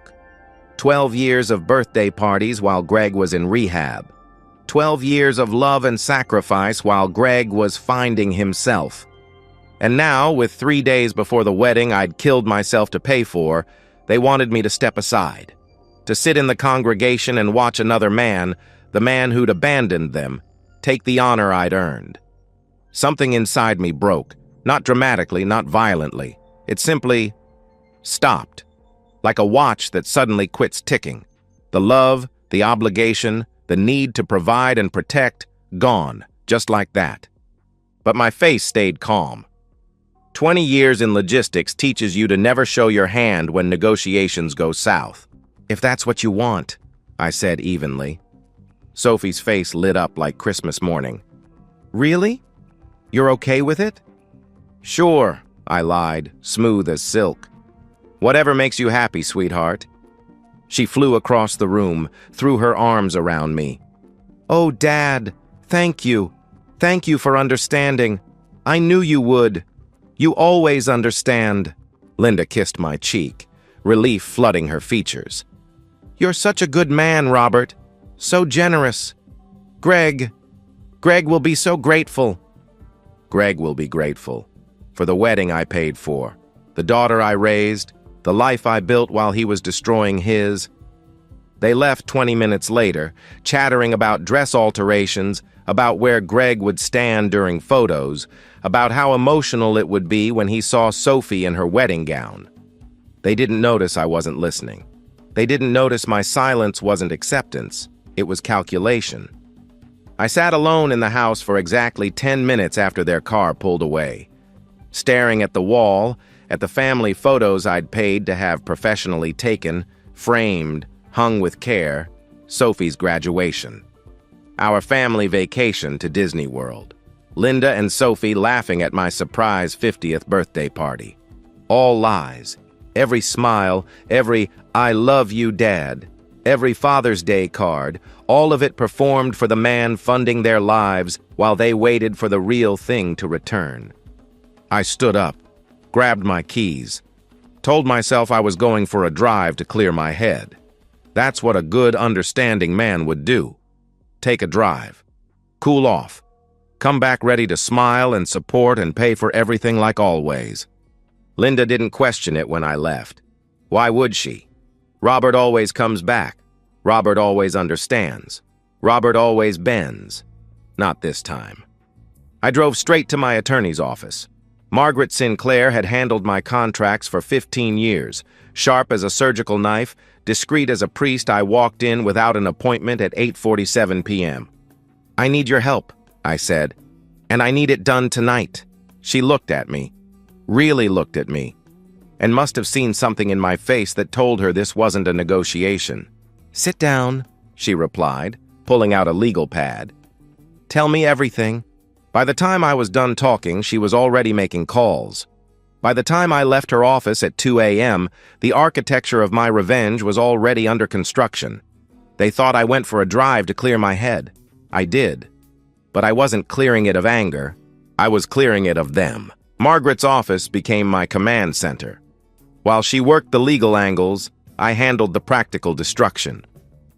[SPEAKER 1] 12 years of birthday parties while Greg was in rehab. 12 years of love and sacrifice while Greg was finding himself. And now, with 3 days before the wedding I'd killed myself to pay for, they wanted me to step aside, to sit in the congregation and watch another man, the man who'd abandoned them, take the honor I'd earned. Something inside me broke, not dramatically, not violently. It simply stopped, like a watch that suddenly quits ticking. The love, the obligation, the need to provide and protect, gone, just like that. But my face stayed calm. 20 years in logistics teaches you to never show your hand when negotiations go south. "If that's what you want," I said evenly. Sophie's face lit up like Christmas morning. "Really? You're okay with it?" "Sure," I lied, smooth as silk. "Whatever makes you happy, sweetheart." She flew across the room, threw her arms around me. "Oh, Dad, thank you. Thank you for understanding. I knew you would. You always understand." Linda kissed my cheek, relief flooding her features. "You're such a good man, Robert. So generous. Greg will be so grateful." Greg will be grateful. For the wedding I paid for, the daughter I raised, the life I built while he was destroying his. They left 20 minutes later, chattering about dress alterations, about where Greg would stand during photos, about how emotional it would be when he saw Sophie in her wedding gown. They didn't notice I wasn't listening. They didn't notice my silence wasn't acceptance, it was calculation. I sat alone in the house for exactly 10 minutes after their car pulled away, staring at the wall, at the family photos I'd paid to have professionally taken, framed, hung with care, Sophie's graduation. Our family vacation to Disney World. Linda and Sophie laughing at my surprise 50th birthday party. All lies. Every smile, every "I love you, Dad," every Father's Day card, all of it performed for the man funding their lives while they waited for the real thing to return. I stood up, grabbed my keys, told myself I was going for a drive to clear my head. That's what a good, understanding man would do. Take a drive. Cool off. Come back ready to smile and support and pay for everything like always. Linda didn't question it when I left. Why would she? Robert always comes back. Robert always understands. Robert always bends. Not this time. I drove straight to my attorney's office. Margaret Sinclair had handled my contracts for 15 years. Sharp as a surgical knife, discreet as a priest, I walked in without an appointment at 8:47 p.m. "I need your help," I said, "and I need it done tonight." She looked at me, really looked at me, and must have seen something in my face that told her this wasn't a negotiation. "Sit down," she replied, pulling out a legal pad. "Tell me everything." By the time I was done talking, she was already making calls. By the time I left her office at 2 a.m., the architecture of my revenge was already under construction. They thought I went for a drive to clear my head. I did. But I wasn't clearing it of anger. I was clearing it of them. Margaret's office became my command center. While she worked the legal angles, I handled the practical destruction.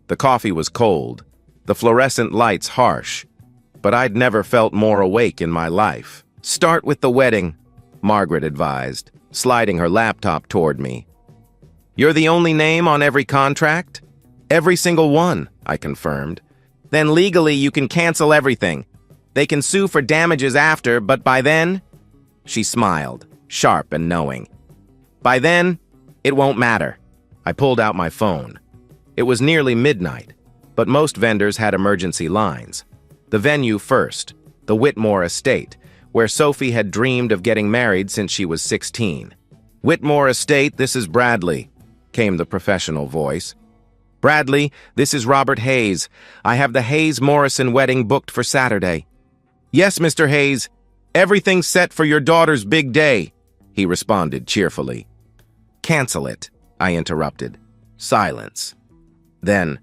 [SPEAKER 1] The coffee was cold, the fluorescent lights harsh, but I'd never felt more awake in my life. "Start with the wedding," Margaret advised, sliding her laptop toward me. "You're the only name on every contract?" "Every single one," I confirmed. "Then legally you can cancel everything. They can sue for damages after, but by then?" She smiled, sharp and knowing. "By then, it won't matter." I pulled out my phone. It was nearly midnight, but most vendors had emergency lines. The venue first, the Whitmore estate, where Sophie had dreamed of getting married since she was 16. "Whitmore Estate, this is Bradley," came the professional voice. "Bradley, this is Robert Hayes. I have the Hayes-Morrison wedding booked for Saturday." "Yes, Mr. Hayes. Everything's set for your daughter's big day," he responded cheerfully. "Cancel it," I interrupted. Silence. Then,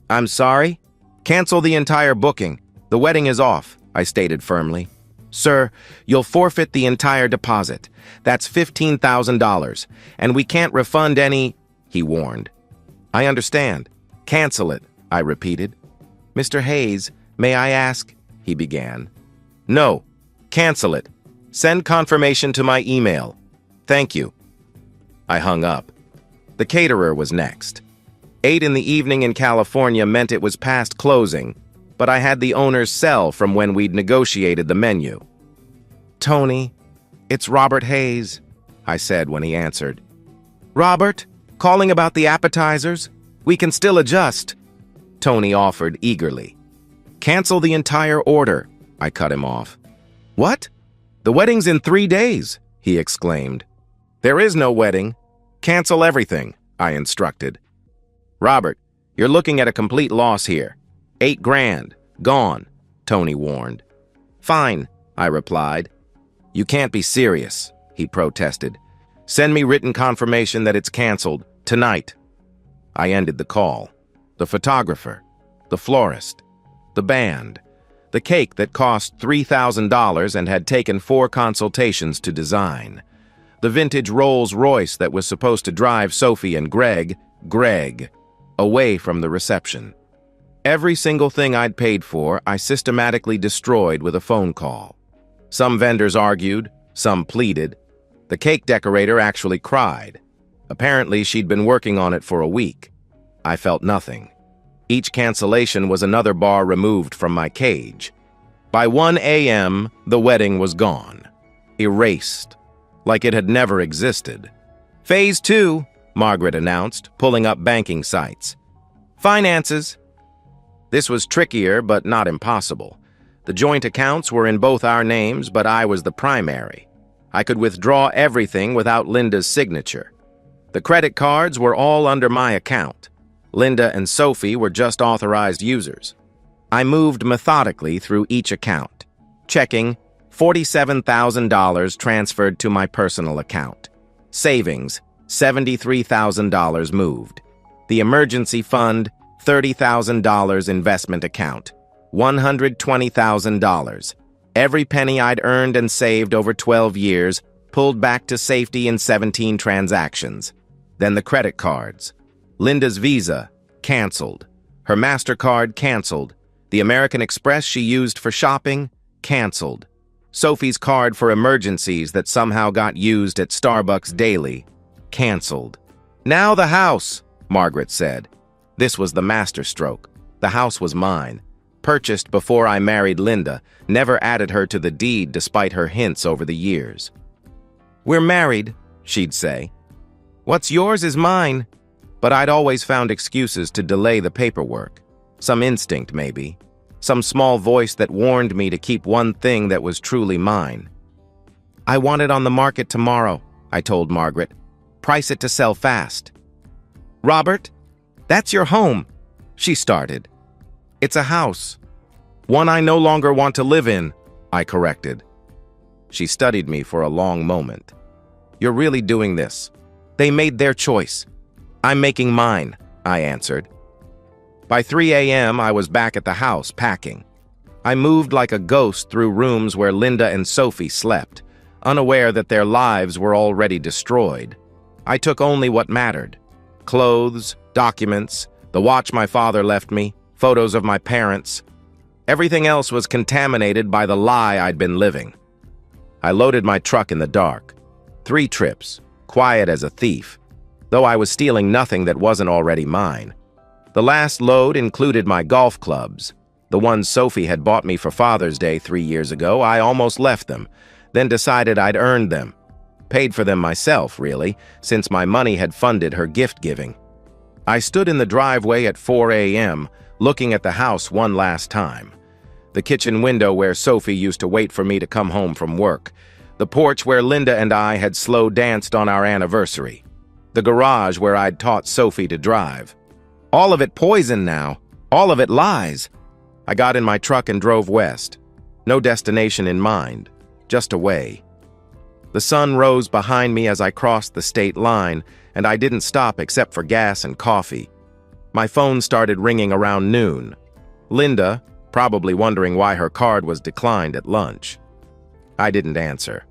[SPEAKER 1] "I'm sorry? Cancel the entire booking. The wedding is off," I stated firmly. "Sir, you'll forfeit the entire deposit. That's $15,000, and we can't refund any," he warned. "I understand. Cancel it," I repeated. "Mr. Hayes, may I ask?" he began. "No. Cancel it. Send confirmation to my email. Thank you." I hung up. The caterer was next. 8 in the evening in California meant it was past closing, but I had the owner's cell from when we'd negotiated the menu. "Tony, it's Robert Hayes," I said when he answered. "Robert, calling about the appetizers? We can still adjust," Tony offered eagerly. "Cancel the entire order," I cut him off. "What? The wedding's in 3 days," he exclaimed. "There is no wedding. Cancel everything," I instructed. "Robert, you're looking at a complete loss here. 8 grand. Gone," Tony warned. "Fine," I replied. "You can't be serious," he protested. "Send me written confirmation that it's canceled, tonight." I ended the call. The photographer, the florist, the band, the cake that cost $3,000 and had taken 4 consultations to design, the vintage Rolls-Royce that was supposed to drive Sophie and Greg, away from the reception. Every single thing I'd paid for, I systematically destroyed with a phone call. Some vendors argued, some pleaded. The cake decorator actually cried. Apparently, she'd been working on it for a week. I felt nothing. Each cancellation was another bar removed from my cage. By 1 a.m., the wedding was gone. Erased. Like it had never existed. "Phase 2, Margaret announced, pulling up banking sites. "Finances." This was trickier, but not impossible. The joint accounts were in both our names, but I was the primary. I could withdraw everything without Linda's signature. The credit cards were all under my account. Linda and Sophie were just authorized users. I moved methodically through each account, checking $47,000 transferred to my personal account. Savings, $73,000 moved. The emergency fund, $30,000 investment account, $120,000. Every penny I'd earned and saved over 12 years, pulled back to safety in 17 transactions. Then the credit cards. Linda's Visa, canceled. Her MasterCard, canceled. The American Express she used for shopping, canceled. Sophie's card for emergencies that somehow got used at Starbucks daily, canceled. "Now the house," Margaret said. This was the masterstroke. The house was mine. Purchased before I married Linda, never added her to the deed despite her hints over the years. "We're married," she'd say. "What's yours is mine." But I'd always found excuses to delay the paperwork. Some instinct, maybe. Some small voice that warned me to keep one thing that was truly mine. "I want it on the market tomorrow," I told Margaret. "Price it to sell fast." "Robert, that's your home," she started. "It's a house. One I no longer want to live in," I corrected. She studied me for a long moment. "You're really doing this. They made their choice. I'm making mine," I answered. By 3 a.m., I was back at the house, packing. I moved like a ghost through rooms where Linda and Sophie slept, unaware that their lives were already destroyed. I took only what mattered. Clothes, documents, the watch my father left me, photos of my parents. Everything else was contaminated by the lie I'd been living. I loaded my truck in the dark. 3 trips, quiet as a thief, though I was stealing nothing that wasn't already mine. The last load included my golf clubs. The ones Sophie had bought me for Father's Day 3 years ago. I almost left them, then decided I'd earned them. Paid for them myself, really, since my money had funded her gift-giving. I stood in the driveway at 4 a.m., looking at the house one last time. The kitchen window where Sophie used to wait for me to come home from work. The porch where Linda and I had slow danced on our anniversary. The garage where I'd taught Sophie to drive. All of it poison now. All of it lies. I got in my truck and drove west. No destination in mind, just away. The sun rose behind me as I crossed the state line, and I didn't stop except for gas and coffee. My phone started ringing around noon. Linda, probably wondering why her card was declined at lunch. I didn't answer.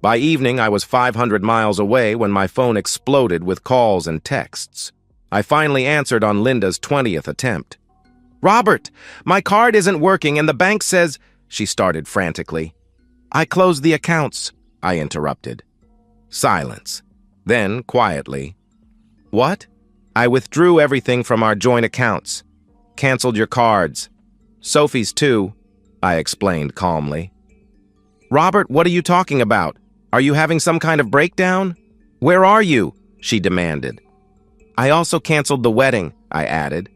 [SPEAKER 1] By evening, I was 500 miles away when my phone exploded with calls and texts. I finally answered on Linda's 20th attempt. "Robert, my card isn't working and the bank says—" she started frantically. "I closed the accounts," I interrupted. Silence. Then, quietly, "What?" "I withdrew everything from our joint accounts. Canceled your cards. Sophie's too," I explained calmly. "Robert, what are you talking about? Are you having some kind of breakdown? Where are you?" she demanded. "I also canceled the wedding," I added.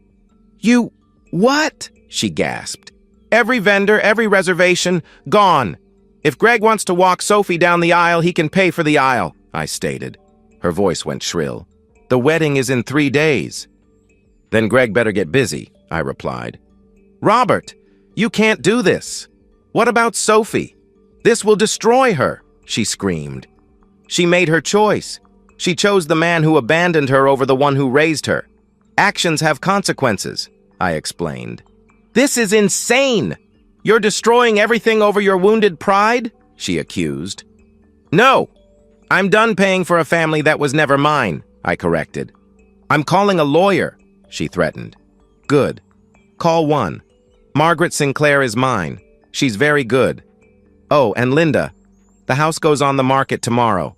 [SPEAKER 1] "You... what?" she gasped. "Every vendor, every reservation, gone. If Greg wants to walk Sophie down the aisle, he can pay for the aisle," I stated. Her voice went shrill. "The wedding is in 3 days." "Then Greg better get busy," I replied. "Robert, you can't do this. What about Sophie? This will destroy her," she screamed. "She made her choice. She chose the man who abandoned her over the one who raised her. Actions have consequences," I explained. "This is insane! You're destroying everything over your wounded pride?" she accused. "No! I'm done paying for a family that was never mine," I corrected. "I'm calling a lawyer," she threatened. "Good. Call one. Margaret Sinclair is mine. She's very good. Oh, and Linda, the house goes on the market tomorrow.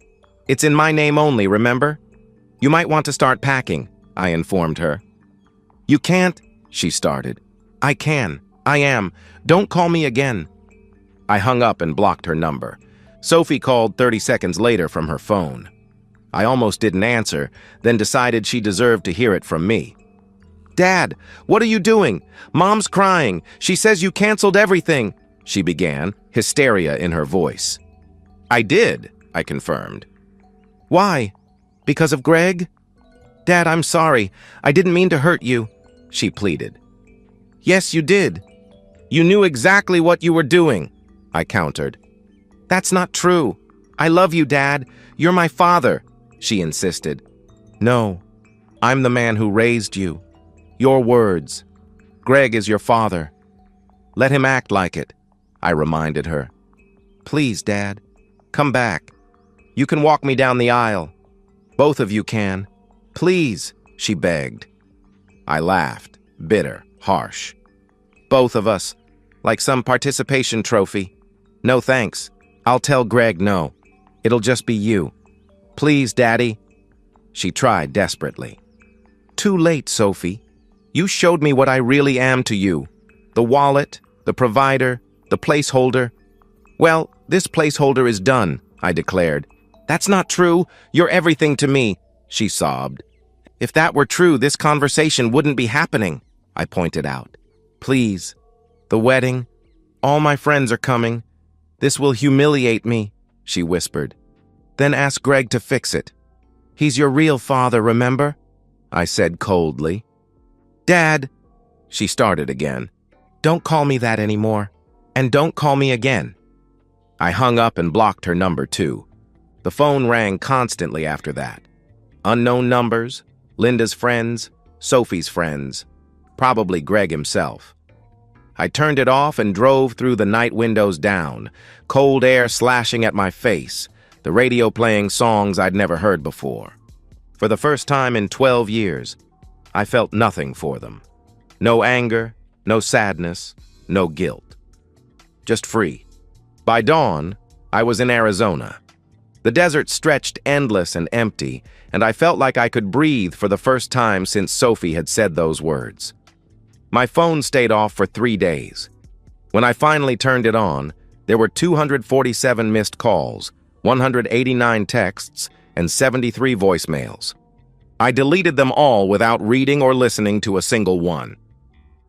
[SPEAKER 1] It's in my name only, remember? You might want to start packing," I informed her. "You can't," she started. "I can. I am. Don't call me again." I hung up and blocked her number. Sophie called 30 seconds later from her phone. I almost didn't answer, then decided she deserved to hear it from me. "Dad, what are you doing? Mom's crying. She says you canceled everything," she began, hysteria in her voice. "I did," I confirmed. "Why? Because of Greg?" "Dad, I'm sorry. I didn't mean to hurt you," she pleaded. "Yes, you did. You knew exactly what you were doing," I countered. "That's not true. I love you, Dad. You're my father," she insisted. "No, I'm the man who raised you. Your words. Greg is your father. Let him act like it," I reminded her. "Please, Dad, come back. You can walk me down the aisle. Both of you can. Please," she begged. I laughed, bitter, harsh. "Both of us, like some participation trophy. No thanks. I'll tell Greg no. It'll just be you. Please, Daddy." She tried desperately. "Too late, Sophie. You showed me what I really am to you. The wallet, the provider, the placeholder. Well, this placeholder is done," I declared. "That's not true. You're everything to me," she sobbed. "If that were true, this conversation wouldn't be happening," I pointed out. "Please. The wedding. All my friends are coming. This will humiliate me," she whispered. "Then ask Greg to fix it. He's your real father, remember?" I said coldly. "Dad," she started again. "Don't call me that anymore. And don't call me again." I hung up and blocked her number too. The phone rang constantly after that. Unknown numbers, Linda's friends, Sophie's friends, probably Greg himself. I turned it off and drove through the night windows down, cold air slashing at my face, the radio playing songs I'd never heard before. For the first time in 12 years, I felt nothing for them. No anger, no sadness, no guilt. Just free. By dawn, I was in Arizona. The desert stretched endless and empty, and I felt like I could breathe for the first time since Sophie had said those words. My phone stayed off for 3 days. When I finally turned it on, there were 247 missed calls, 189 texts, and 73 voicemails. I deleted them all without reading or listening to a single one.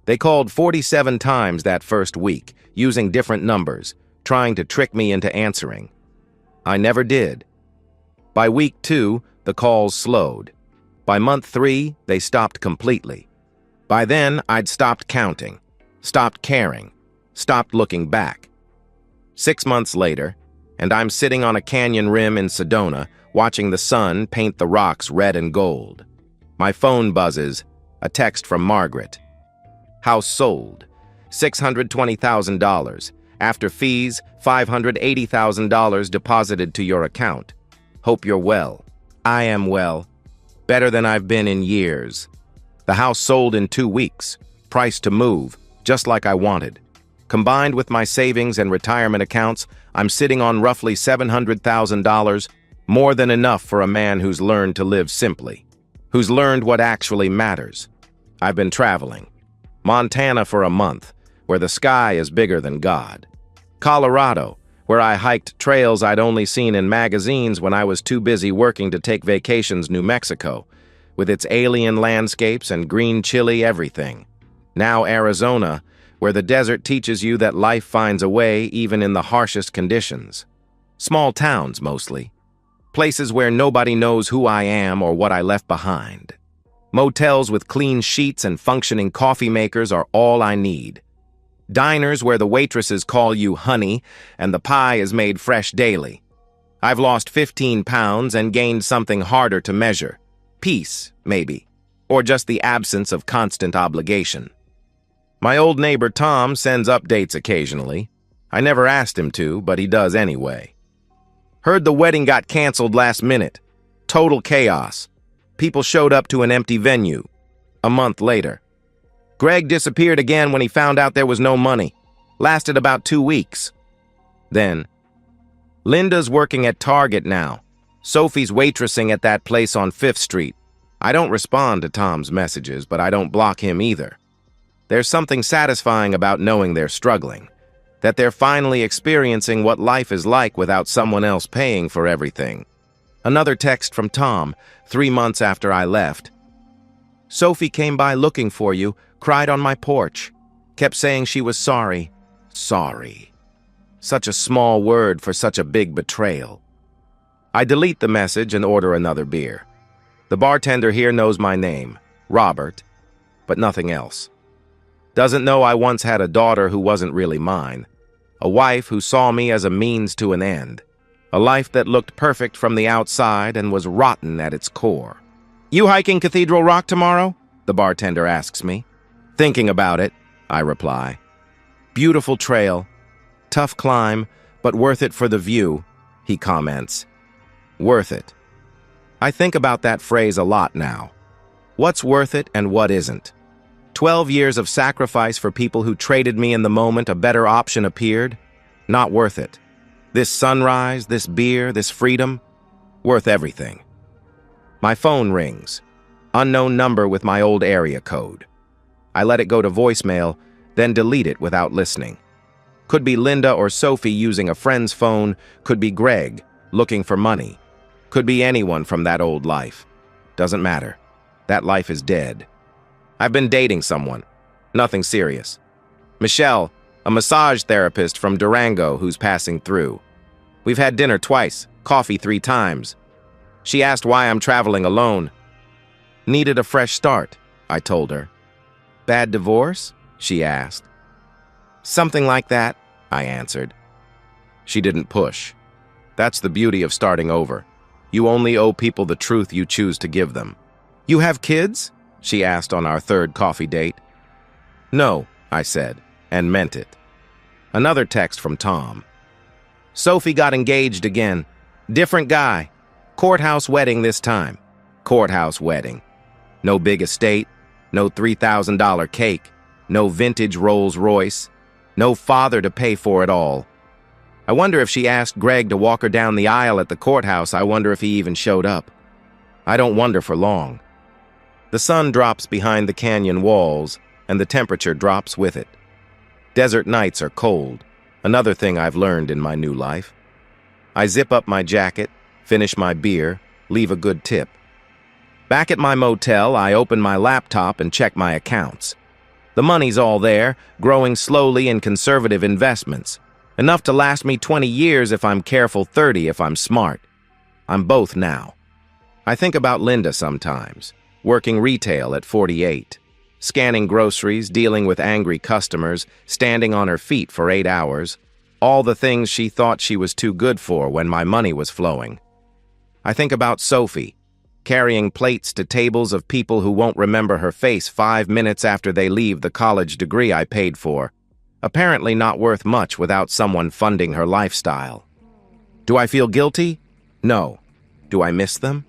[SPEAKER 1] They called 47 times that first week, using different numbers, trying to trick me into answering. I never did. By week 2, the calls slowed. By month 3, they stopped completely. By then, I'd stopped counting, stopped caring, stopped looking back. 6 months later, and I'm sitting on a canyon rim in Sedona, watching the sun paint the rocks red and gold. My phone buzzes, a text from Margaret. House sold, $620,000. After fees, $580,000 deposited to your account. Hope you're well. I am well. Better than I've been in years. The house sold in 2 weeks, price to move, just like I wanted. Combined with my savings and retirement accounts, I'm sitting on roughly $700,000, more than enough for a man who's learned to live simply, who's learned what actually matters. I've been traveling. Montana for a month, where the sky is bigger than God. Colorado, where I hiked trails I'd only seen in magazines when I was too busy working to take vacations. New Mexico, with its alien landscapes and green chili everything. Now Arizona, where the desert teaches you that life finds a way even in the harshest conditions. Small towns, mostly. Places where nobody knows who I am or what I left behind. Motels with clean sheets and functioning coffee makers are all I need. Diners where the waitresses call you honey and the pie is made fresh daily. I've lost 15 pounds and gained something harder to measure. Peace, maybe. Or just the absence of constant obligation. My old neighbor Tom sends updates occasionally. I never asked him to, but he does anyway. Heard the wedding got canceled last minute. Total chaos. People showed up to an empty venue. A month later. Greg disappeared again when he found out there was no money. Lasted about 2 weeks. Then, Linda's working at Target now. Sophie's waitressing at that place on 5th Street. I don't respond to Tom's messages, but I don't block him either. There's something satisfying about knowing they're struggling, that they're finally experiencing what life is like without someone else paying for everything. Another text from Tom, 3 months after I left. Sophie came by looking for you, cried on my porch, kept saying she was sorry. Sorry. Such a small word for such a big betrayal. I delete the message and order another beer. The bartender here knows my name, Robert, but nothing else. Doesn't know I once had a daughter who wasn't really mine, a wife who saw me as a means to an end, a life that looked perfect from the outside and was rotten at its core. You hiking Cathedral Rock tomorrow? The bartender asks me. Thinking about it, I reply. Beautiful trail, tough climb, but worth it for the view, he comments. Worth it. I think about that phrase a lot now. What's worth it and what isn't? 12 years of sacrifice for people who traded me in the moment a better option appeared? Not worth it. This sunrise, this beer, this freedom? Worth everything. My phone rings. Unknown number with my old area code. I let it go to voicemail, then delete it without listening. Could be Linda or Sophie using a friend's phone, could be Greg, looking for money. Could be anyone from that old life. Doesn't matter. That life is dead. I've been dating someone. Nothing serious. Michelle, a massage therapist from Durango who's passing through. We've had dinner twice, coffee 3 times. She asked why I'm traveling alone. Needed a fresh start, I told her. Bad divorce? She asked. Something like that, I answered. She didn't push. That's the beauty of starting over. You only owe people the truth you choose to give them. You have kids? She asked on our 3rd coffee date. No, I said, and meant it. Another text from Tom. Sophie got engaged again. Different guy. Courthouse wedding this time. Courthouse wedding. No big estate, no $3,000 cake, no vintage Rolls Royce, no father to pay for it all. I wonder if she asked Greg to walk her down the aisle at the courthouse. I wonder if he even showed up. I don't wonder for long. The sun drops behind the canyon walls, and the temperature drops with it. Desert nights are cold, another thing I've learned in my new life. I zip up my jacket, finish my beer, leave a good tip. Back at my motel, I open my laptop and check my accounts. The money's all there, growing slowly in conservative investments. Enough to last me 20 years if I'm careful, 30 if I'm smart. I'm both now. I think about Linda sometimes, working retail at 48, scanning groceries, dealing with angry customers, standing on her feet for 8 hours, all the things she thought she was too good for when my money was flowing. I think about Sophie, carrying plates to tables of people who won't remember her face 5 minutes after they leave the college degree I paid for, apparently not worth much without someone funding her lifestyle. Do I feel guilty? No. Do I miss them?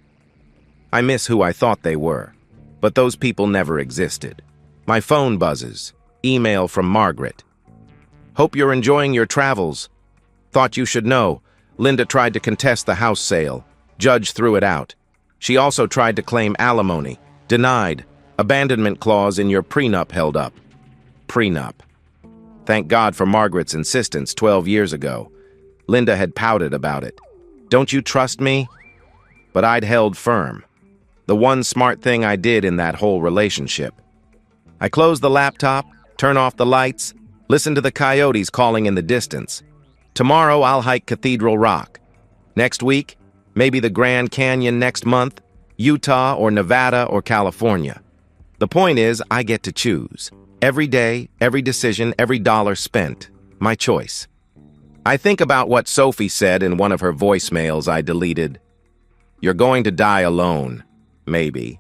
[SPEAKER 1] I miss who I thought they were, but those people never existed. My phone buzzes. Email from Margaret. Hope you're enjoying your travels. Thought you should know. Linda tried to contest the house sale. Judge threw it out. She also tried to claim alimony. Denied. Abandonment clause in your prenup held up. Prenup. Thank God for Margaret's insistence 12 years ago. Linda had pouted about it. Don't you trust me? But I'd held firm. The one smart thing I did in that whole relationship. I close the laptop, turn off the lights, listen to the coyotes calling in the distance. Tomorrow I'll hike Cathedral Rock. Next week, maybe the Grand Canyon next month, Utah or Nevada or California. The point is, I get to choose. Every day, every decision, every dollar spent. My choice. I think about what Sophie said in one of her voicemails I deleted. You're going to die alone, maybe.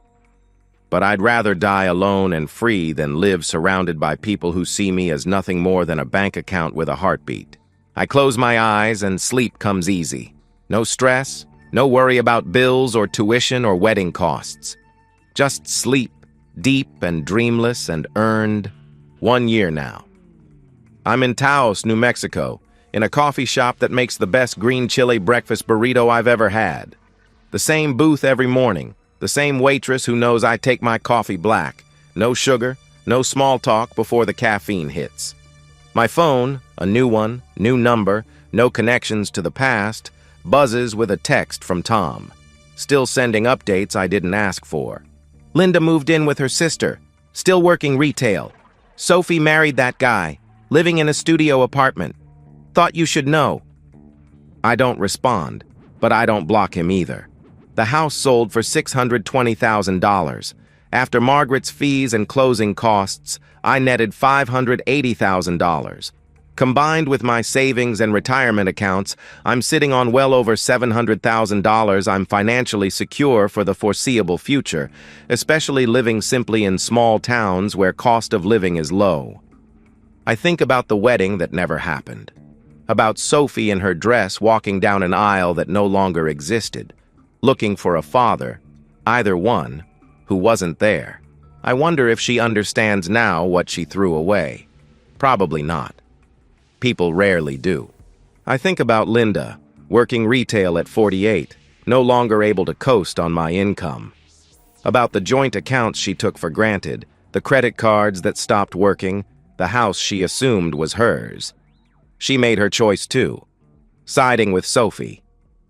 [SPEAKER 1] But I'd rather die alone and free than live surrounded by people who see me as nothing more than a bank account with a heartbeat. I close my eyes and sleep comes easy. No stress, no worry about bills or tuition or wedding costs. Just sleep, deep and dreamless and earned. 1 year now. I'm in Taos, New Mexico, in a coffee shop that makes the best green chili breakfast burrito I've ever had. The same booth every morning, the same waitress who knows I take my coffee black. No sugar, no small talk before the caffeine hits. My phone, a new one, new number, no connections to the past, buzzes with a text from Tom. Still sending updates I didn't ask for. Linda moved in with her sister, still working retail. Sophie married that guy, living in a studio apartment. Thought you should know. I don't respond, but I don't block him either. The house sold for $620,000. After Margaret's fees and closing costs, I netted $580,000. Combined with my savings and retirement accounts, I'm sitting on well over $700,000. I'm financially secure for the foreseeable future, especially living simply in small towns where cost of living is low. I think about the wedding that never happened. About Sophie in her dress walking down an aisle that no longer existed, looking for a father, either one, who wasn't there. I wonder if she understands now what she threw away. Probably not. People rarely do. I think about Linda, working retail at 48, no longer able to coast on my income. About the joint accounts she took for granted, the credit cards that stopped working, the house she assumed was hers. She made her choice too, siding with Sophie,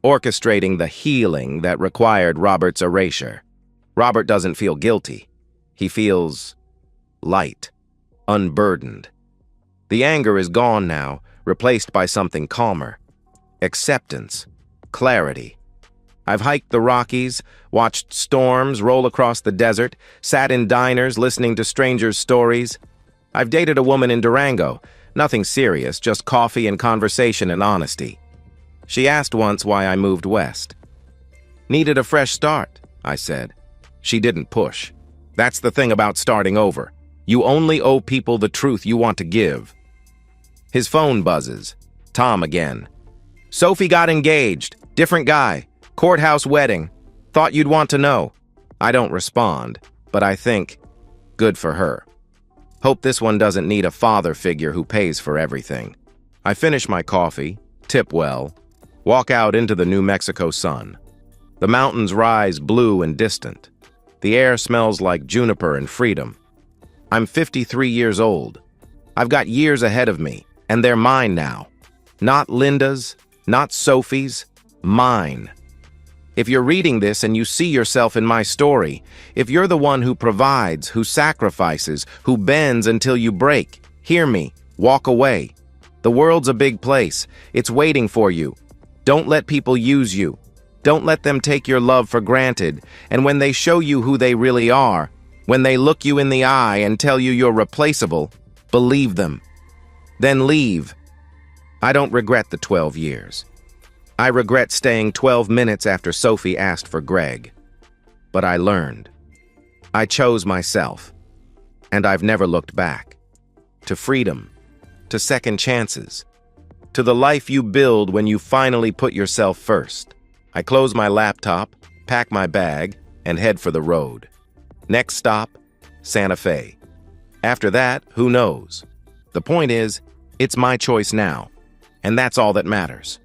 [SPEAKER 1] orchestrating the healing that required Robert's erasure. Robert doesn't feel guilty. He feels light, unburdened. The anger is gone now, replaced by something calmer. Acceptance, clarity. I've hiked the Rockies, watched storms roll across the desert, sat in diners listening to strangers' stories. I've dated a woman in Durango. Nothing serious, just coffee and conversation and honesty. She asked once why I moved west. Needed a fresh start, I said. She didn't push. That's the thing about starting over. You only owe people the truth you want to give. His phone buzzes. Tom again. Sophie got engaged. Different guy. Courthouse wedding. Thought you'd want to know. I don't respond, but I think, good for her. Hope this one doesn't need a father figure who pays for everything. I finish my coffee, tip well, walk out into the New Mexico sun. The mountains rise blue and distant. The air smells like juniper and freedom. I'm 53 years old. I've got years ahead of me, and they're mine now. Not Linda's, not Sophie's, mine. If you're reading this and you see yourself in my story, if you're the one who provides, who sacrifices, who bends until you break, hear me, walk away. The world's a big place. It's waiting for you. Don't let people use you. Don't let them take your love for granted. And when they show you who they really are, when they look you in the eye and tell you you're replaceable, believe them. Then leave. I don't regret the 12 years. I regret staying 12 minutes after Sophie asked for Greg. But I learned. I chose myself. And I've never looked back. To freedom. To second chances. To the life you build when you finally put yourself first. I close my laptop, pack my bag, and head for the road. Next stop, Santa Fe. After that, who knows? The point is, it's my choice now. And that's all that matters.